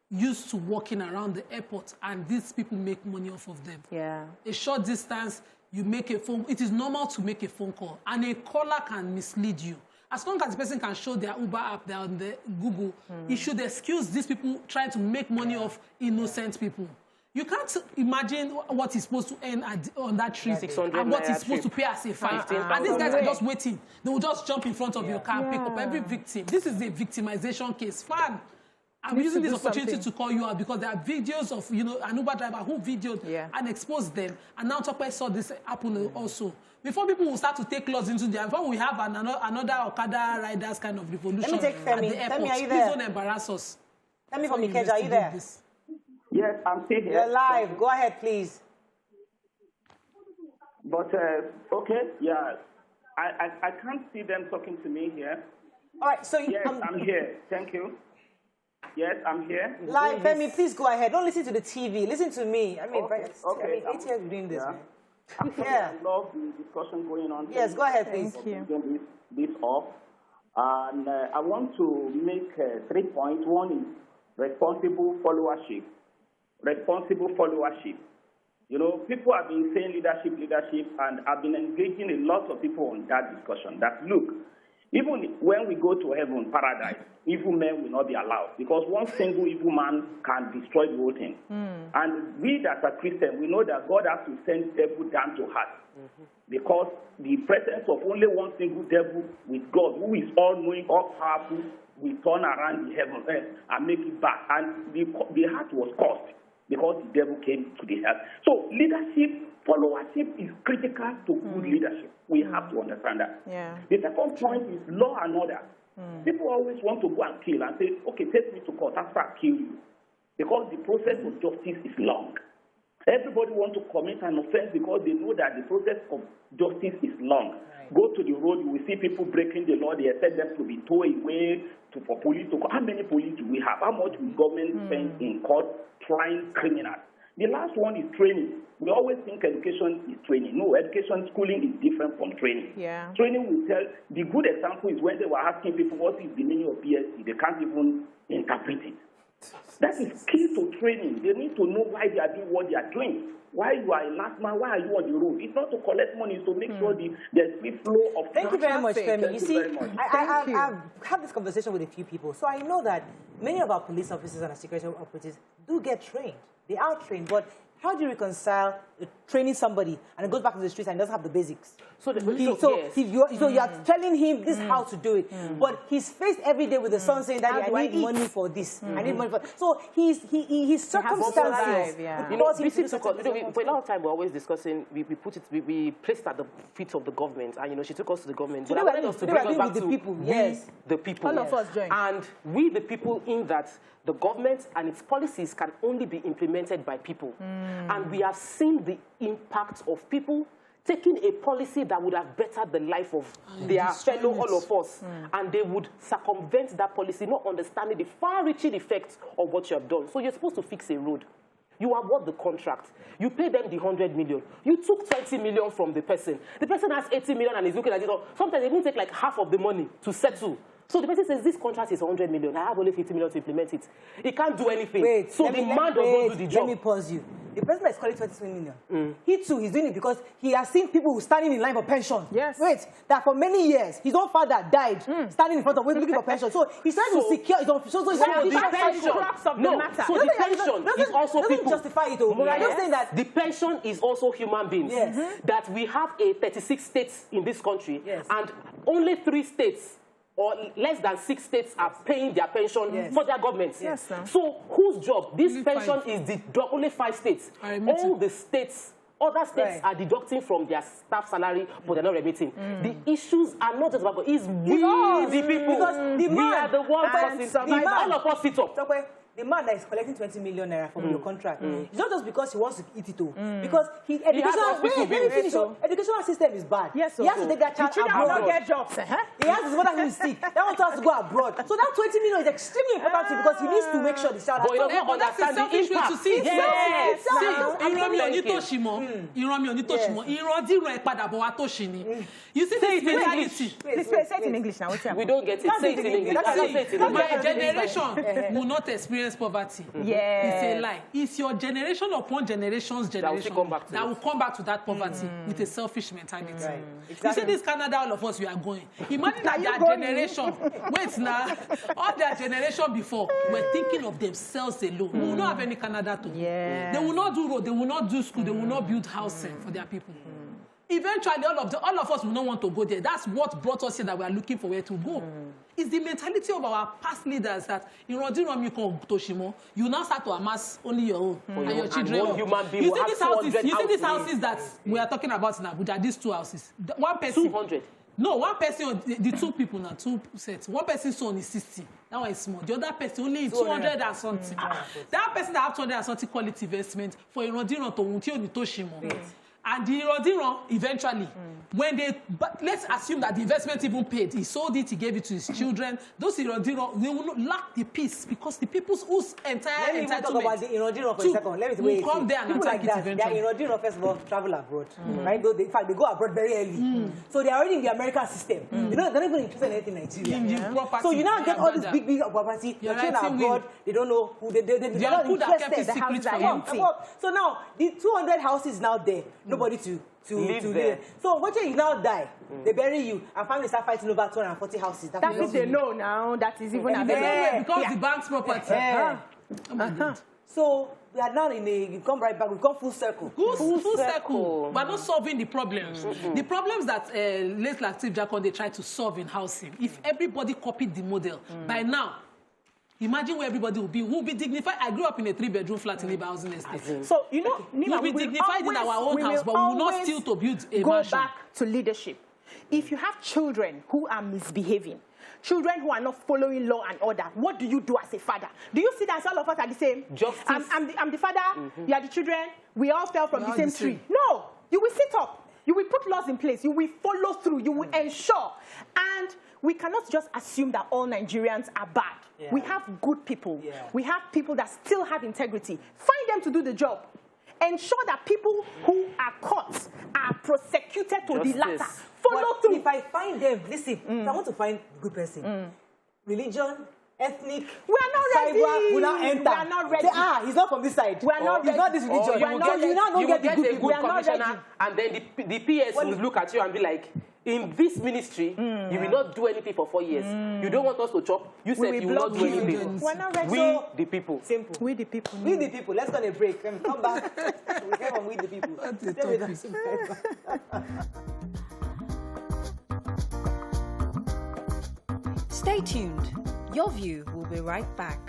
used to walking around the airport, and these people make money off of them. Yeah. A short distance, you make a phone. It is normal to make a phone call, and a caller can mislead you. As long as the person can show their Uber app there on the Google, you should excuse these people trying to make money off innocent people. You can't imagine what he's supposed to earn on that tree and what he's supposed to pay as a fine. And these guys are just waiting. They will just jump in front of your car and pick up every victim. This is a victimization case. Fine. I'm using this opportunity to call you out because there are videos of, you know, an Uber driver who videoed and exposed them. And now Nsukka saw this happen also. Before people will start to take laws into their, before we have another Okada riders kind of revolution. Let me take Femi. At the airport. Femi, are you there? Please don't embarrass us. Femi from Ikeja, are you there? Yes, I'm still here. You're live. Go ahead, please. But, okay, yeah. I can't see them talking to me here. All right, so yes, I'm here. Thank you. Yes, I'm here. Live, Femi, please go ahead. Don't listen to the TV. Listen to me. I mean, okay. I mean 8 years doing this, man. I love the discussion going on. Yes, go ahead, please. Thank you. This off. And I want to make 3 points. One is responsible followership. Responsible followership. You know, people have been saying leadership, and I've been engaging a lot of people on that discussion. That, look, even when we go to heaven, paradise, evil men will not be allowed because one single evil man can destroy the whole thing. And we that are Christians, we know that God has to send devil down to us because the presence of only one single devil with God, who is all-knowing, all-powerful, will turn around the heaven and make it back. And the heart was caused because the devil came to the earth. So leadership, followership is critical to good leadership. We have to understand that. Yeah. The second point is law and order. People always want to go and kill and say, okay, take me to court after I kill you. Because the process of justice is long. Everybody wants to commit an offense because they know that the process of justice is long. Right. Go to the road, you will see people breaking the law. They expect them to be towed away for police to court. How many police do we have? How much will government spend in court trying criminals? The last one is training. We always think education is training. No, education, schooling is different from training. Yeah. Training will tell, the good example is when they were asking people what is the meaning of BSc, they can't even interpret it. That is key to training. They need to know why they are doing what they are doing. Why you are a last man, why are you on the road? It's not to collect money, it's to make sure there's free flow of Thank you very much, Femi. You see, I've had this conversation with a few people, so I know that many of our police officers and our security operatives do get trained. They are trained, but how do you reconcile training somebody and it goes back to the streets and doesn't have the basics? So you are telling him this is how to do it, but he's faced every day with the son saying that I need money for this, I need money for this. So his circumstances. You know, for a long time we're always discussing. We placed at the feet of the government, and you know she took us to the government. So but us to bring us back to the people. Yes, the people. All of us join. And we, the people, in that the government and its policies can only be implemented by people. And we have seen the impact of people taking a policy that would have bettered the life of their fellow, all of us. And they would circumvent that policy, not understanding the far-reaching effects of what you have done. So you're supposed to fix a road. You award the contract. You pay them the 100 million. You took 20 million from the person. The person has 80 million and is looking at it. Sometimes they even take like half of the money to settle. So the person says, this contract is 100 million. I have only 50 million to implement it. He can't do anything. Wait, so the man does not do the job. Let me pause you. The person that is calling 20 million, he too is doing it because he has seen people who standing in line for pension. Yes. Wait, that for many years, his own father died standing in front of looking for pension. So he's trying to secure his own. So the pension, the pension is also people. Justify it. I'm not saying that the pension is also human beings. Yes. That we have 36 states in this country, and only 3 states or less than 6 states are paying their pension for their governments. Yes, sir. So whose job? This pension is only 5 states. All the states, other states are deducting from their staff salary, but they're not remitting. The issues are not just about it's we the people. Because we are the ones all of us sit up. The man that is collecting 20 million naira from your contract, it's not just because he wants to eat it too. Because educational system is bad. Yes, he has to take that child abroad. Get jobs. He has his mother who is sick. That one has to go abroad. So that 20 million is extremely important to him because he needs to make sure the child has to understand the impact. Yes. You see this mentality. Say it in English now. We don't get it. Say it in English. My generation will not experience poverty. Yeah. It's a lie. It's your generation upon generation's generation that will come back to that poverty with a selfish mentality. Right. Exactly. You see this Canada, all of us, we are going. Imagine that their generation, wait now, all their generation before were thinking of themselves alone. We will not have any Canada to go. Yeah. They will not do road, they will not do school, they will not build housing for their people. Eventually, all of us will not want to go there. That's what brought us here, that we are looking for where to go. It's the mentality of our past leaders that you now start to amass only your own and your children. You see these houses that we are talking about in Abuja, these two houses. One person. 200. No, one person, the two people now, two sets. One person's son is 60. That one is small. The other person only 200 and something. That person that have 200 and something quality investment for Irodiro to Untio Nitoshimo. And the Irodiro, eventually, when but let's assume that the investment even paid, he sold it, he gave it to his children. Those Irodiro, they will not lack the peace because the people's whose entire entitlement. Let me talk about the Irodiro for a second. Let me will come there and attack it eventually. The Irodiro, first of all, travel abroad, right? In fact, they go abroad very early. So they are already in the American system. You know, they're not even interested in anything in Nigeria. So you now get all this big property. You're children are abroad. They don't know who they're not interested. The houses are empty. So now the 200 houses now there. Nobody to live. So what you now die, they bury you, and families start fighting over 240 houses. That is they know now. That is even because the bank's property. So we are now you come right back. We come full circle. Full circle. But not solving the problems. The problems that late Latif Jacon they try to solve in housing. If everybody copied the model by now. Imagine where everybody will be. We'll be dignified. I grew up in a 3-bedroom flat in a housing estate. So, you know, Nima, we'll be dignified in our own house, but we will not steal to build a go mansion. Back to leadership. If you have children who are misbehaving, children who are not following law and order, what do you do as a father? Do you see that all of us are the same? Justice. I'm the father, you are the children, we all fell from the same tree. No, you will sit up. You will put laws in place. You will follow through. You will ensure. And we cannot just assume that all Nigerians are bad. Yeah. We have good people. Yeah. We have people that still have integrity. Find them to do the job. Ensure that people who are caught are prosecuted to the latter. Follow through. If I find them, listen, if I want to find a good person, religion, ethnic, we are not ready. We now enter. We are not ready. Say, he's not from this side. We are not ready. He's not this religion. You will get a good commissioner, and then the PS will look at you and be like, in this ministry, you will not do anything for 4 years. You don't want us to chop. You said you will not do anything. We're not ready. We, the people. Simple. We, the people. We, the people. Let's go on a break. When we come back, we hear from We, the people. Stay with us. Stay tuned. Your View will be right back.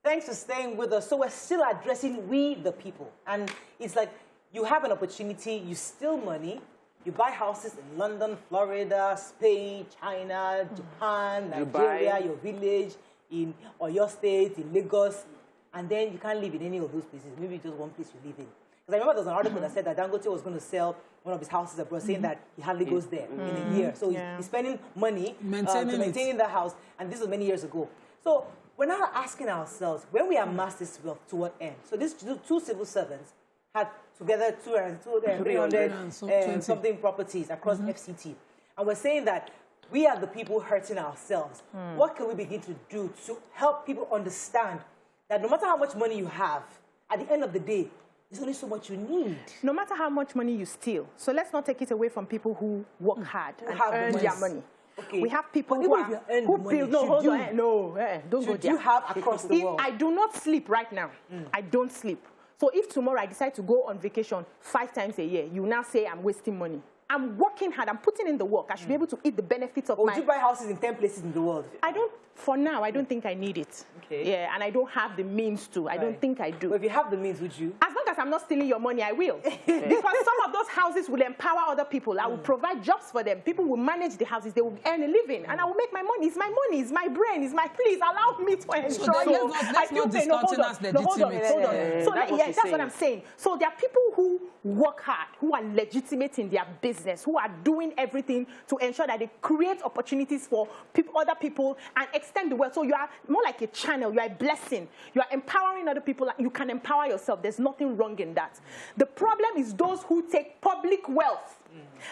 Thanks for staying with us. So we're still addressing we the people. And it's like you have an opportunity, you steal money, you buy houses in London, Florida, Spain, China, Japan, Nigeria, your village, or your state, in Lagos, and then you can't live in any of those places. Maybe just one place you live in. Because I remember there was an article that said that Dangote was going to sell one of his houses abroad, saying that he hardly goes there in a year. So he's spending money maintaining the house, and this was many years ago. So we're now asking ourselves, when we amass this wealth, to what end? So these two civil servants had together 300 something properties across FCT. And we're saying that we are the people hurting ourselves. What can we begin to do to help people understand that no matter how much money you have, at the end of the day, there's only so much you need. No matter how much money you steal. So let's not take it away from people who work hard and earn their money. Okay. We have people who build. No, hold on. Don't go there. You have across the world. I do not sleep right now. I don't sleep. So if tomorrow I decide to go on vacation 5 times a year, you now say I'm wasting money. I'm working hard. I'm putting in the work. I should be able to eat the benefits of Would you buy houses in 10 places in the world? I don't. For now, I don't think I need it. Okay. Yeah, and I don't have the means to. I don't think I do. But if you have the means, would you? As long as I'm not stealing your money, I will. Because some of those houses will empower other people. I will provide jobs for them. People will manage the houses. They will earn a living. And I will make my money. It's my money. It's my brain. It's my... Please, allow me to enjoy it. Let's not discounting us legitimate. Hold on. So that's what I'm saying. So there are people who work hard, who are legitimate in their business. business, who are doing everything to ensure that they create opportunities for other people and extend the wealth. So you are more like a channel. You are a blessing. You are empowering other people. You can empower yourself. There's nothing wrong in that. The problem is those who take public wealth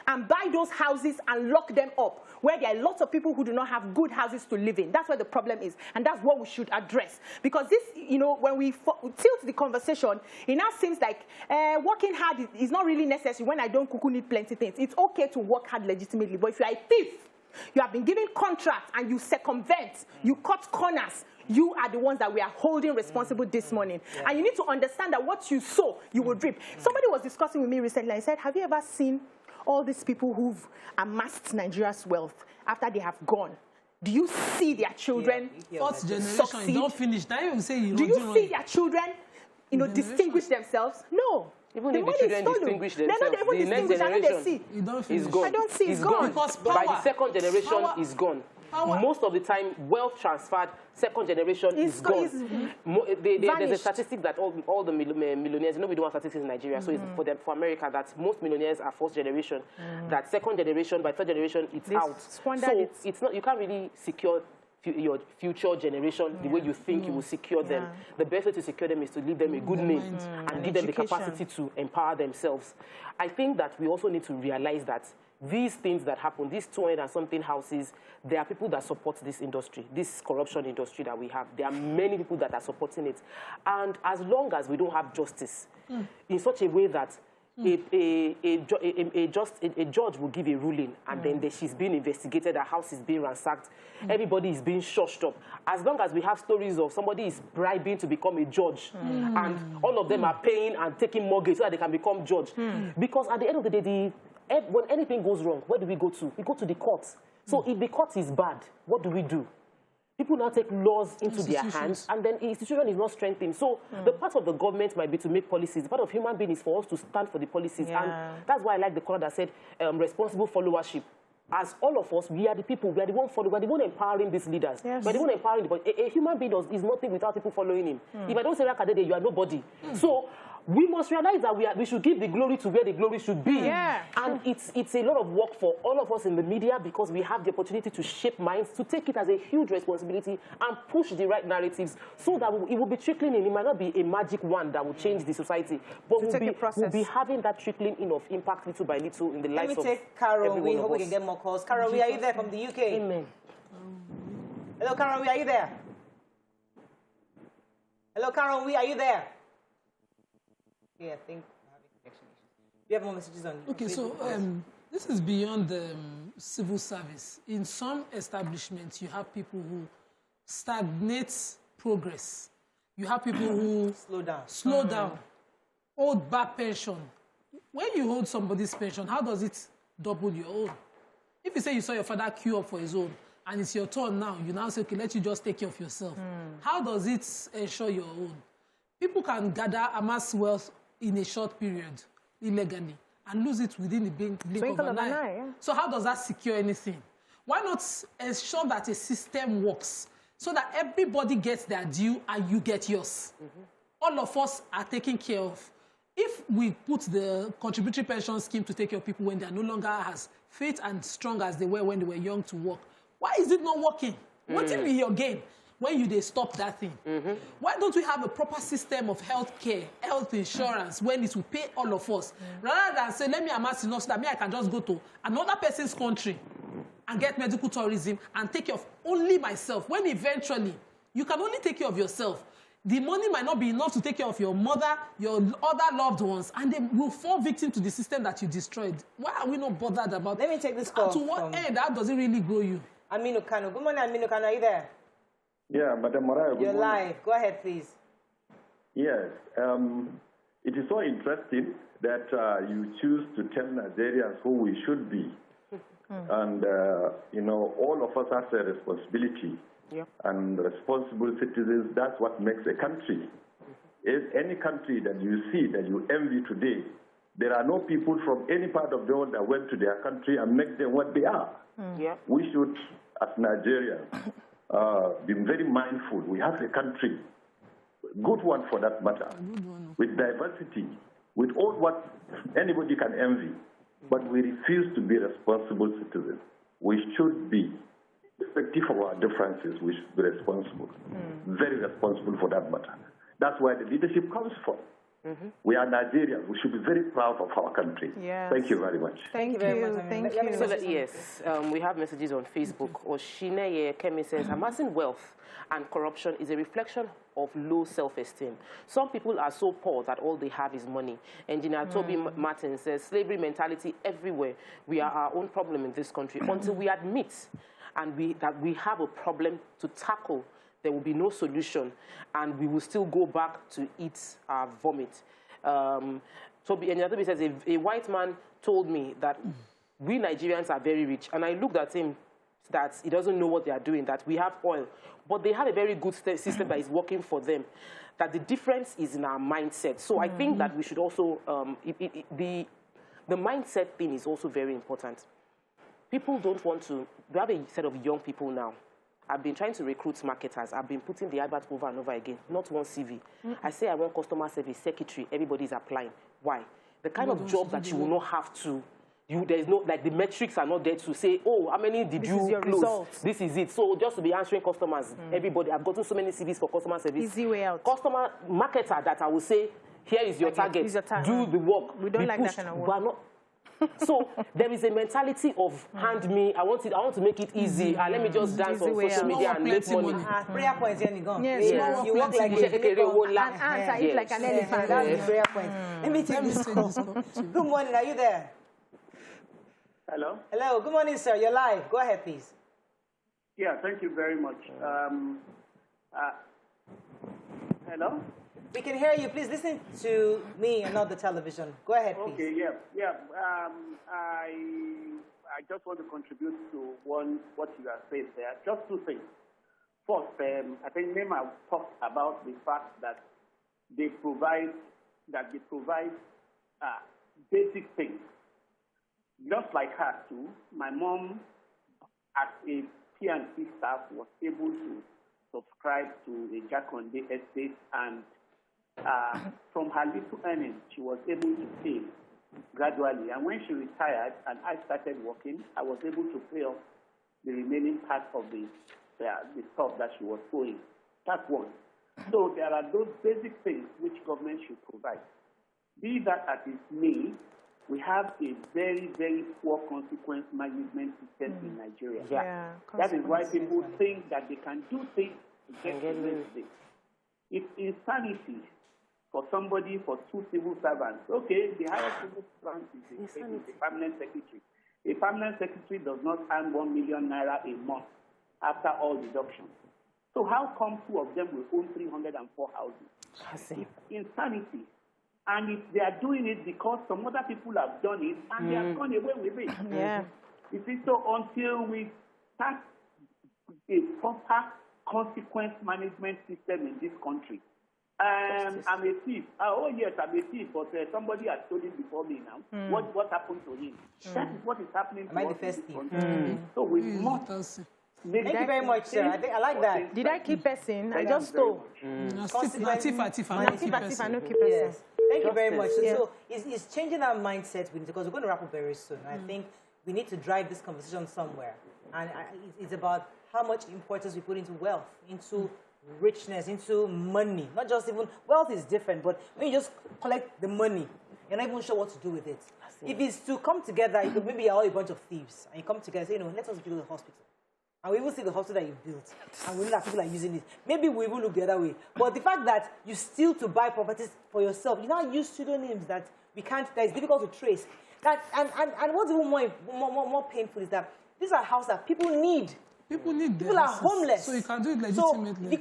and buy those houses and lock them up, where there are lots of people who do not have good houses to live in. That's where the problem is, and that's what we should address. Because this, you know, when we tilt the conversation, it now seems like working hard is not really necessary when I don't need plenty things. It's okay to work hard legitimately, but if you are a thief, you have been given contracts and you circumvent, you cut corners, you are the ones that we are holding responsible this morning. Yeah. And you need to understand that what you sow, you will reap. Somebody was discussing with me recently, and said, have you ever seen all these people who've amassed Nigeria's wealth after they have gone? Do you see their children Fourth generation, succeed? Don't finish. Now you say do you see their children, you know, distinguish themselves? No. Even if the children distinguish themselves, the next generation is gone. I don't see it's gone. Because by the second generation is gone. Most of the time, wealth transferred, second generation is gone. There's a statistic that all the millionaires, we don't have statistics in Nigeria, so it's for America that most millionaires are fourth generation, that second generation, by third generation, it's out. So it's not, you can't really secure your future generation the way you think you will secure them. The best way to secure them is to leave them a good name and give them the capacity to empower themselves. I think that we also need to realize that these things that happen, these 200 and something houses, there are people that support this industry, this corruption industry that we have. There are many people that are supporting it. And as long as we don't have justice in such a way that a judge will give a ruling and then she's being investigated, her house is being ransacked, everybody is being shushed up. As long as we have stories of somebody is bribing to become a judge and all of them are paying and taking mortgage so that they can become judge. Because at the end of the day, when anything goes wrong, where do we go to? We go to the courts. So if the court is bad, what do we do? People now take laws into their hands, and then the institution is not strengthened. So the part of the government might be to make policies. The part of human being is for us to stand for the policies. And that's why I like the corner that said responsible followership. As all of us, we are the people, we are the one following, we are the one empowering these leaders. We are the one empowering a human being is nothing without people following him. If I don't say Rakadede, you are nobody. So we must realize that we should give the glory to where the glory should be. And it's a lot of work for all of us in the media, because we have the opportunity to shape minds, to take it as a huge responsibility and push the right narratives so that it will be trickling in. It might not be a magic wand that will change the society, but we'll be having that trickling in of impact little by little in the lives of everyone. Let me take Carol. We hope we can get more calls. Carol, are you there from the UK? Amen. Hello, Carol, are you there? Hello, Carol, are you there? Yeah, I think we're having connection issues. Do you have more messages on? Okay, so this is beyond the civil service. In some establishments, you have people who stagnate progress. You have people who slow down, hold back pension. When you hold somebody's pension, how does it double your own? If you say you saw your father queue up for his own, and it's your turn now, you now say, okay, let you just take care of yourself. How does it ensure your own? People can amass wealth in a short period, illegally, and lose it within the blink of an eye. So how does that secure anything? Why not ensure that a system works so that everybody gets their due and you get yours? All of us are taken care of. If we put the contributory pension scheme to take care of people when they are no longer as fit and strong as they were when they were young to work, why is it not working? What will be your gain when they stop that thing? Why don't we have a proper system of health care, health insurance, when it will pay all of us? Rather than say, let me amass enough so that I can just go to another person's country and get medical tourism and take care of only myself, when eventually you can only take care of yourself. The money might not be enough to take care of your mother, your other loved ones, and they will fall victim to the system that you destroyed. Why are we not bothered about? Let me take this call. And to what end? How does it really grow you? Aminu Kano. Good morning, Aminu Kano. Are you there? Yeah, Madam Moraya. You're live. Go ahead, please. Yes. It is so interesting that you choose to tell Nigerians who we should be. And, all of us have a responsibility. And responsible citizens, that's what makes a country. If any country that you see, that you envy today, there are no people from any part of the world that went to their country and make them what they are. We should, as Nigerians, be very mindful. We have a country, good one for that matter, with diversity, with all what anybody can envy. but we refuse to be responsible citizens. We should be, irrespective of our differences, we should be responsible, very responsible for that matter. That's where the leadership comes from. We are Nigerians. We should be very proud of our country. Yes. Thank you very much. Thank you very much. Thank you. So yes, we have messages on Facebook. Oshineye Kemi says, amassing wealth and corruption is a reflection of low self-esteem. Some people are so poor that all they have is money. Engineer Toby Martin says, slavery mentality everywhere. We are our own problem in this country. Until we admit that we have a problem to tackle, there will be no solution, and we will still go back to eat our vomit. Engineer Toby says, a white man told me that we Nigerians are very rich, and I looked at him that he doesn't know what they are doing, that we have oil, but they have a very good system that is working for them, that the difference is in our mindset. So I think that we should also, the mindset thing is also very important. People don't want to, we have a set of young people now. I've been trying to recruit marketers. I've been putting the advert over and over again, not one CV. I say I want customer service secretary, everybody's applying. Why? The kind of job that you will not have to, there's no, like the metrics are not there to say, oh, how many did you close? Results. This is it. So just to be answering customers, everybody, I've gotten so many CVs for customer service. Easy way out. Customer marketer that I will say, here is your target, do the work. We don't like that kind of work. So there is a mentality of hand me, I want to make it easy, and let me just dance on social media and make money. Prayer points, you go. Yes. You walk like a unicorn. And ants eat like an elephant. That's the prayer point. Let me take this call. Good morning, are you there? Hello? Hello, good morning, sir. You're live. Go ahead, please. Yeah, thank you very much. Hello? We can hear you. Please listen to me and not the television. Go ahead, please. Okay, yeah. I just want to contribute to what you have said there. Just two things. First, I think NYMA talked about the fact that they provide basic things. Just like her too, my mom, as a P&C staff, was able to subscribe to a Jakonde estate, and from her little earnings, she was able to pay gradually. And when she retired and I started working, I was able to pay off the remaining part of the stuff that she was owing. That's one. So there are those basic things which government should provide. Be that as it may, we have a very, very poor consequence management system in Nigeria. Yeah. That is why people think that they can do things to get things. It's insanity for somebody, for two civil servants. Okay, the highest civil servant is the permanent secretary. A permanent secretary does not earn 1 million naira a month after all deductions. So how come two of them will own 304 houses? It's insanity. And if they are doing it because some other people have done it and they have gone away with it. Yeah. You see, so until we start a proper consequence management system in this country, I'm a thief. Oh yes, I'm a thief, but somebody has stolen before me now. What happened to him? That is what is happening to us in this country. So we must. Thank you very much, sir. I like that. Did I keep person? I just stole. Yes. Thank you very much. So it's changing our mindset because we're going to wrap up very soon. I think we need to drive this conversation somewhere. And it's about how much importance we put into wealth, into richness, into money. Not just even, wealth is different, but when you just collect the money, you're not even sure what to do with it. If it's to come together, you could maybe you're all a bunch of thieves, and you come together and say, let us build a hospital. And we will see the hospital that you built, and we know that people are using it. Maybe we will look the other way. But the fact that you steal to buy properties for yourself, you now use pseudonyms that that is difficult to trace. And what's even more painful is that these are houses that people need. People are homeless. So you can do it legitimately. So you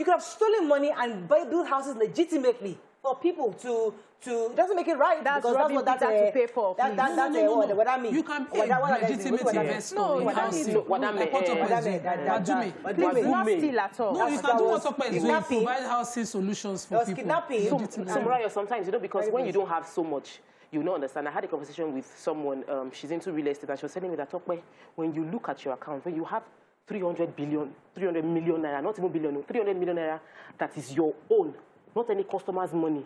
could have stolen money and build houses legitimately for people to it doesn't make it right. That's what that's to pay for. That's what I mean. You can pay legitimate investor. No, what I mean. It's not still at all. No, you can do what Okpa is doing. Provide housing solutions for people. Kidnapping. Sometimes, because when you don't have so much, you don't understand. I had a conversation with someone, she's into real estate, and she was telling me that, Okpa, when you look at your account, when you have 300 million naira, not even billion, 300 million naira, that is your own, not any customer's money,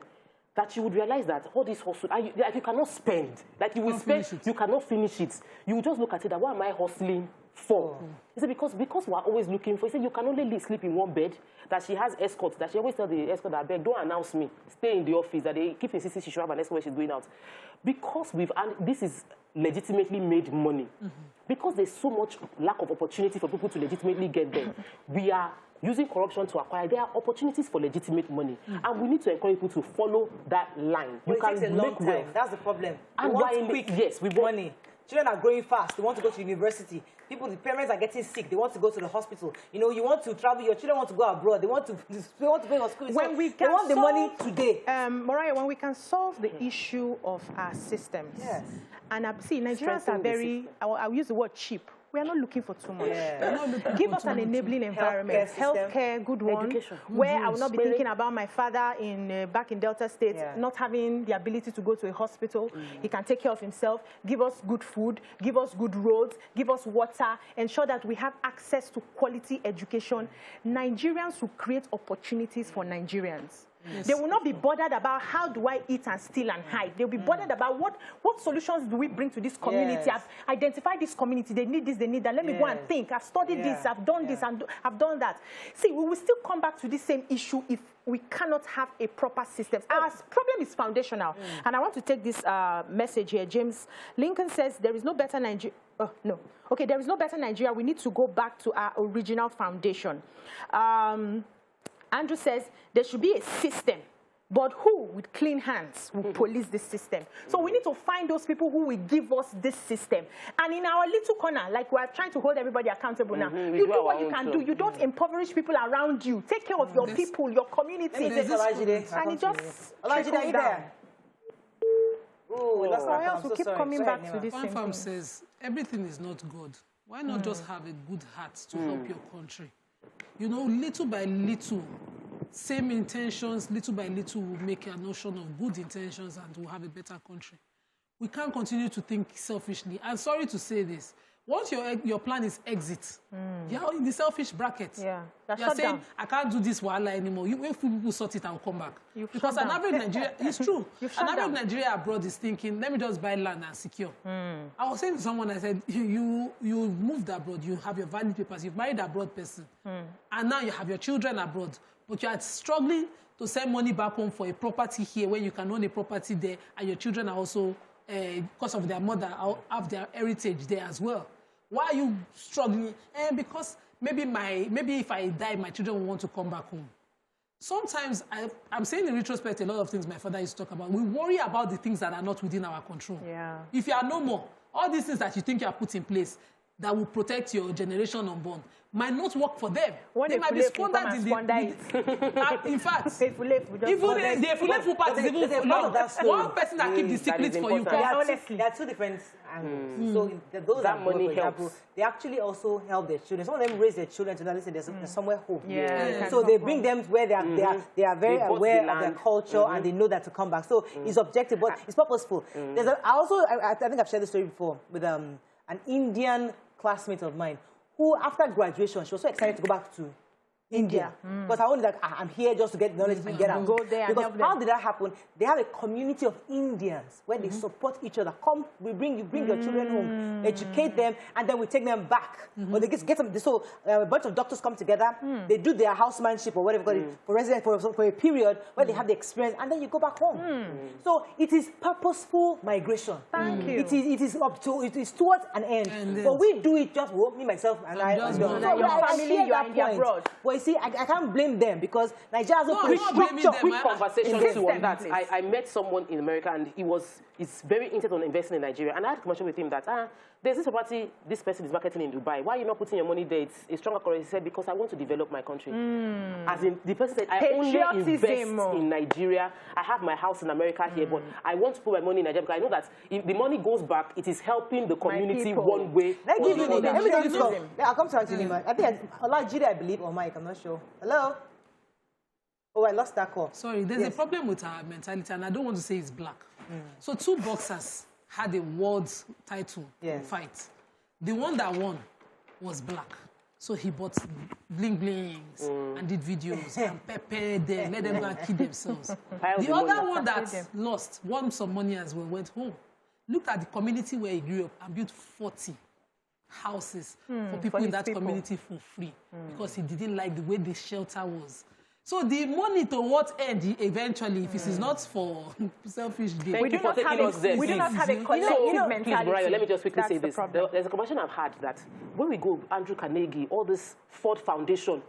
that you would realize that all this hustle, like you cannot spend. Like you will spend, you cannot finish it. You will just look at it that, what am I hustling for? He said, because we're always looking for, he said, you can only sleep in one bed, that she has escorts, that she always tells the escort that, beg, don't announce me, stay in the office, that they keep insisting she should have an escort when she's going out. Because this is legitimately made money. Because there's so much lack of opportunity for people to legitimately get there, we are using corruption to acquire. There are opportunities for legitimate money, and we need to encourage people to follow that line. But it takes a long time. That's the problem. And we want quick, yes, we want money. Children are growing fast. They want to go to university. The parents are getting sick. They want to go to the hospital. You know, you want to travel. Your children want to go abroad. They want to pay for school. When we they can want the money today. Mariah, when we can solve the issue of our systems. Yes. And see, Nigerians are very, I'll use the word cheap. We are not looking for too much. Give us an enabling environment, healthcare, good one, where I will not be thinking about my father back in Delta State, not having the ability to go to a hospital. He can take care of himself. Give us good food, give us good roads, give us water, ensure that we have access to quality education. Nigerians will create opportunities for Nigerians. They will not be bothered about how do I eat and steal and hide. They'll be bothered about what solutions do we bring to this community. I've identified this community. They need this, they need that. Let me go and think. I've studied this, I've done this, and I've done that. See, we will still come back to this same issue if we cannot have a proper system. Our problem is foundational. And I want to take this message here. James Lincoln says, there is no better Nigeria. Oh, no. Okay, there is no better Nigeria. We need to go back to our original foundation. Andrew says, there should be a system, but who with clean hands will police this system? So we need to find those people who will give us this system. And in our little corner, like we're trying to hold everybody accountable now, you do what you can do. You don't impoverish people around you. Take care of your people, your community. And it just trickles down. We keep coming back to this same thing. Says, everything is not God. Why not just have a good heart to help your country? You know, little by little, same intentions, little by little, will make a notion of good intentions and we'll have a better country. We can't continue to think selfishly. I'm sorry to say this. Once your plan is exit, you're in the selfish bracket. You're saying, down. I can't do this while anymore. If people sort it, I'll come back. Because an average Nigeria, it's true. An average Nigeria abroad is thinking, let me just buy land and secure. I was saying to someone, I said, you moved abroad, you have your valid papers, you've married an abroad person, and now you have your children abroad, but you are struggling to send money back home for a property here where you can own a property there, and your children are also, because of their mother, have their heritage there as well. Why are you struggling? And because maybe if I die, my children will want to come back home. Sometimes, I'm saying in retrospect, a lot of things my father used to talk about. We worry about the things that are not within our control. If you are no more, all these things that you think you have put in place that will protect your generation unborn might not work for them. They might be squandered in the... in fact, even the full part is even one person that keeps the secret for you. There are two different angles. So those that money helps. They actually also help their children. Some of them raise their children to know, listen, there's somewhere home. So they bring them where they are very aware of their culture and they know that to come back. So it's objective, but it's purposeful. I think I've shared this story before with an Indian classmate of mine who, after graduation, she was so excited to go back to India. Because I was like, I'm here just to get knowledge and get out. Go there because how did that happen? They have a community of Indians where they support each other. Come, you bring your children home, educate them, and then we take them back. Or they get them. So a bunch of doctors come together. They do their housemanship or whatever for residence for a period where they have the experience, and then you go back home. So it is purposeful migration. Thank you. It is towards an end. But we do it just me, myself, and I. Your family, you are in the abroad. You see, I can't blame them because Nigeria has a quick conversation too on that. I met someone in America and he's very interested in investing in Nigeria. And I had a conversation with him that, there's this property this person is marketing in Dubai. Why are you not putting your money there? It's a stronger currency. He said, because I want to develop my country. As in, the person said, I only invest in Nigeria. I have my house in America here, but I want to put my money in Nigeria because I know that if the money goes back, it is helping the community one way. Let me give you the I'll come to Nima. I think Nigeria, I believe, or Mike, I'm not sure. Hello? Oh, I lost that call. Sorry, there's a problem with our mentality, and I don't want to say it's black. So two boxers had a world title fight. The one that won was black. So he bought bling-blings and did videos and prepared them, let them go and kill themselves. The other one that lost, won some money as well, went home. Looked at the community where he grew up and built 40 houses for people in that community for free because he didn't like the way the shelter was. So the money to what end eventually, if it is not for selfish gain? We do not have a collective mentality. Please, Mariah, let me just quickly say this. There's a conversation I've had that when we go, Andrew Carnegie, all this Ford Foundation,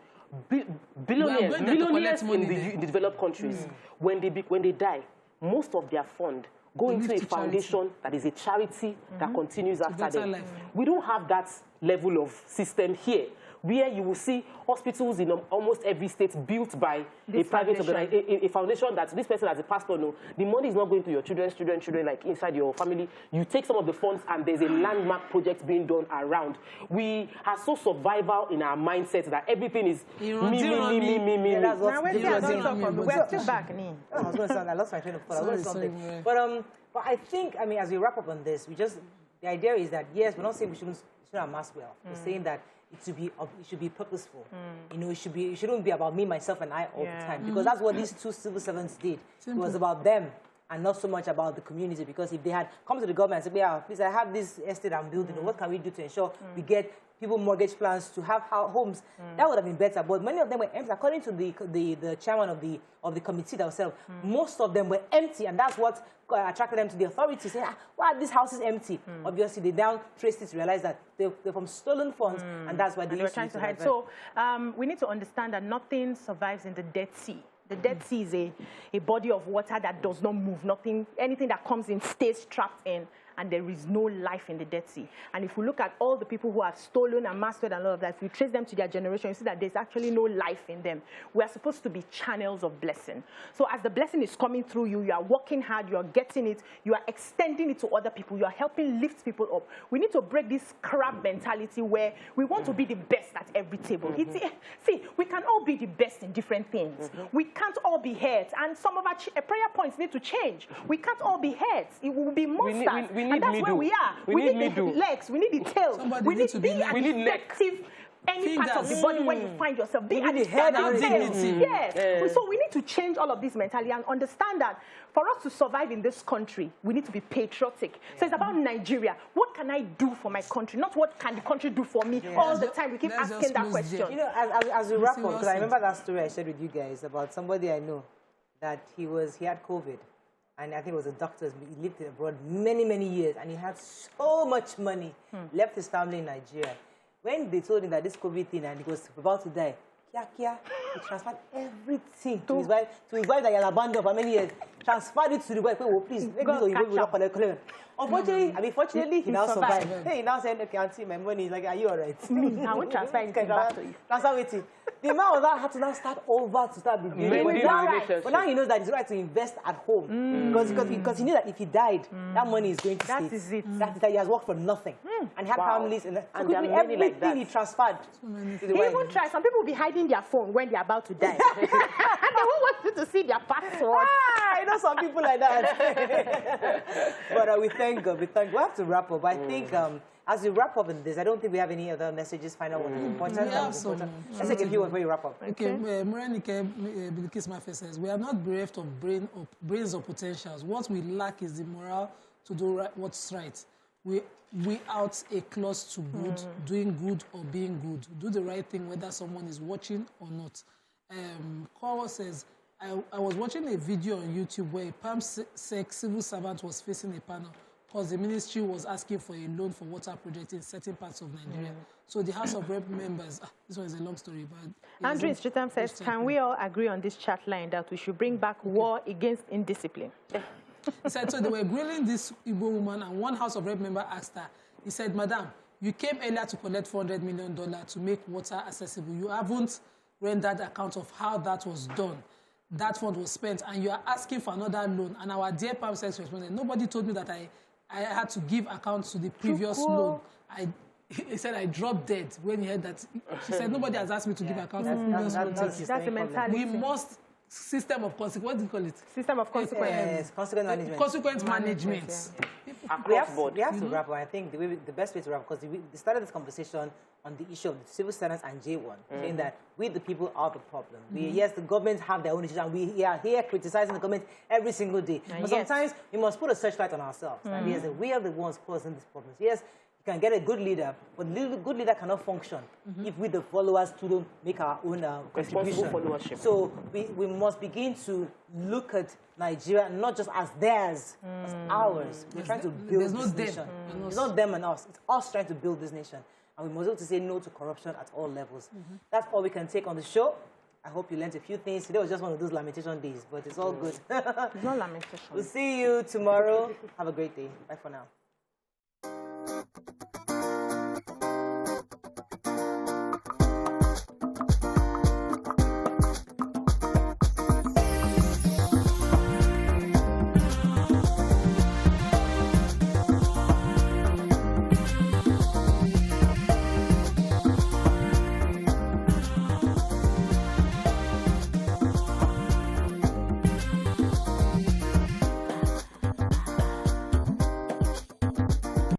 billionaires, millionaires in the developed countries, when they die, most of their fund go into a foundation that is a charity that continues after them. We don't have that level of system here, where you will see hospitals in almost every state built by a private organization, a foundation that this person as a pastor knows. The money is not going to your children, like inside your family. You take some of the funds and there's a landmark project being done around. We are so survival in our mindset that everything is me. We're still back. I was going to say, I lost my train of thought. But I think, I mean, as we wrap up on this, the idea is that, yes, we're not saying we shouldn't amass wealth. We're saying that it should be purposeful. You know, it shouldn't be about me, myself, and I all the time. Because that's what these two civil servants did. Simple. It was about them and not so much about the community. Because if they had come to the government and said, yeah, please, I have this estate I'm building, what can we do to ensure we get people mortgage plans to have homes, that would have been better. But many of them were empty. According to the chairman of the committee themselves, most of them were empty, and that's what attracted them to the authorities, saying, why are these houses empty? Obviously, they down traced it to realize that they're from stolen funds, and that's why they were trying to hide. So we need to understand that nothing survives in the Dead Sea. The Dead Sea is a body of water that does not move. Anything that comes in stays trapped in, and there is no life in the Dead Sea. And if we look at all the people who have stolen and mastered and all of that, if we trace them to their generation, you see that there's actually no life in them. We are supposed to be channels of blessing. So as the blessing is coming through you, you are working hard, you are getting it, you are extending it to other people, you are helping lift people up. We need to break this crab mentality where we want to be the best at every table. See, we can all be the best in different things. We can't all be heads, and some of our prayer points need to change. We can't all be heads. It will be monsters. And that's where we are. We need the legs. We need the tails. We need to be effective. Any part of the body where you find yourself. Be at the head and tail. Yes. So we need to change all of this mentality and understand that for us to survive in this country, we need to be patriotic. So it's about Nigeria. What can I do for my country? Not what can the country do for me. All the time we keep asking that question. You know, as we wrap up, because I remember that story I shared with you guys about somebody I know that he had COVID. And I think it was a doctor. He lived abroad many, many years, and he had so much money. Left his family in Nigeria. When they told him that this COVID thing and he was about to die, he transferred everything to his wife that he had abandoned for many years. Transferred it to the wife. Oh, please, make this or you will not collect. Unfortunately, fortunately, he now survived. He now said, okay, Auntie, my money is like, are you all right? I won't transfer it back to you. Transfer it. The man of that had to now start over to start beginning. But now he knows that it's right to invest at home. Because he knew that if he died, that money is going to stay. That is it. He has worked for nothing. And he had families. And everything he transferred. He even tried. Some people will be hiding their phone when they're about to die. And they won't want you to see their password. I know some people like that. But we thank God. We have to wrap up. I think as we wrap up in this, I don't think we have any other messages, final ones. Important. Let's take a few before you wrap up. Okay. Says, we are not bereft of brains or potentials. What we lack is the morale to do what's right. We out a clause to good, doing good or being good. Do the right thing whether someone is watching or not. Kowa says, I was watching a video on YouTube where a PAMSEC civil servant was facing a panel because the ministry was asking for a loan for water projects in certain parts of Nigeria. So the House of Rep members, this one is a long story, but... Andrew Streetham says, can we all agree on this chat line that we should bring back war against indiscipline? He said, so they were grilling this Igbo woman, and one House of Rep member asked her, he said, Madam, you came earlier to collect $400 million to make water accessible. You haven't rendered account of how that was done. That fund was spent, and you are asking for another loan. And our dear PAMSEC responded, nobody told me that I had to give account to the previous loan. He said I dropped dead when he heard that. She said, nobody has asked me to give account to the previous loan. That's the mentality. We must... System of consequence. What do you call it? System of consequence. Yes, consequence management. Consequence management. Yes, People across board. We have to wrap up. I think the best way to wrap, because we started this conversation on the issue of the civil servants and J1, saying that we, the people, are the problem. Yes, the government have their own issues, and we are here criticizing the government every single day. But sometimes we must put a searchlight on ourselves. And yes, we are the ones causing these problems. Yes, you can get a good leader, but the good leader cannot function if we, the followers, too, don't make our own contribution. Followership. So we must begin to look at Nigeria not just as theirs, as ours. We're trying to build this nation. It's not them and us. It's us trying to build this nation. And we must be able to say no to corruption at all levels. That's all we can take on the show. I hope you learned a few things. Today was just one of those lamentation days, but it's all good. It's not lamentation. We'll see you tomorrow. Have a great day. Bye for now.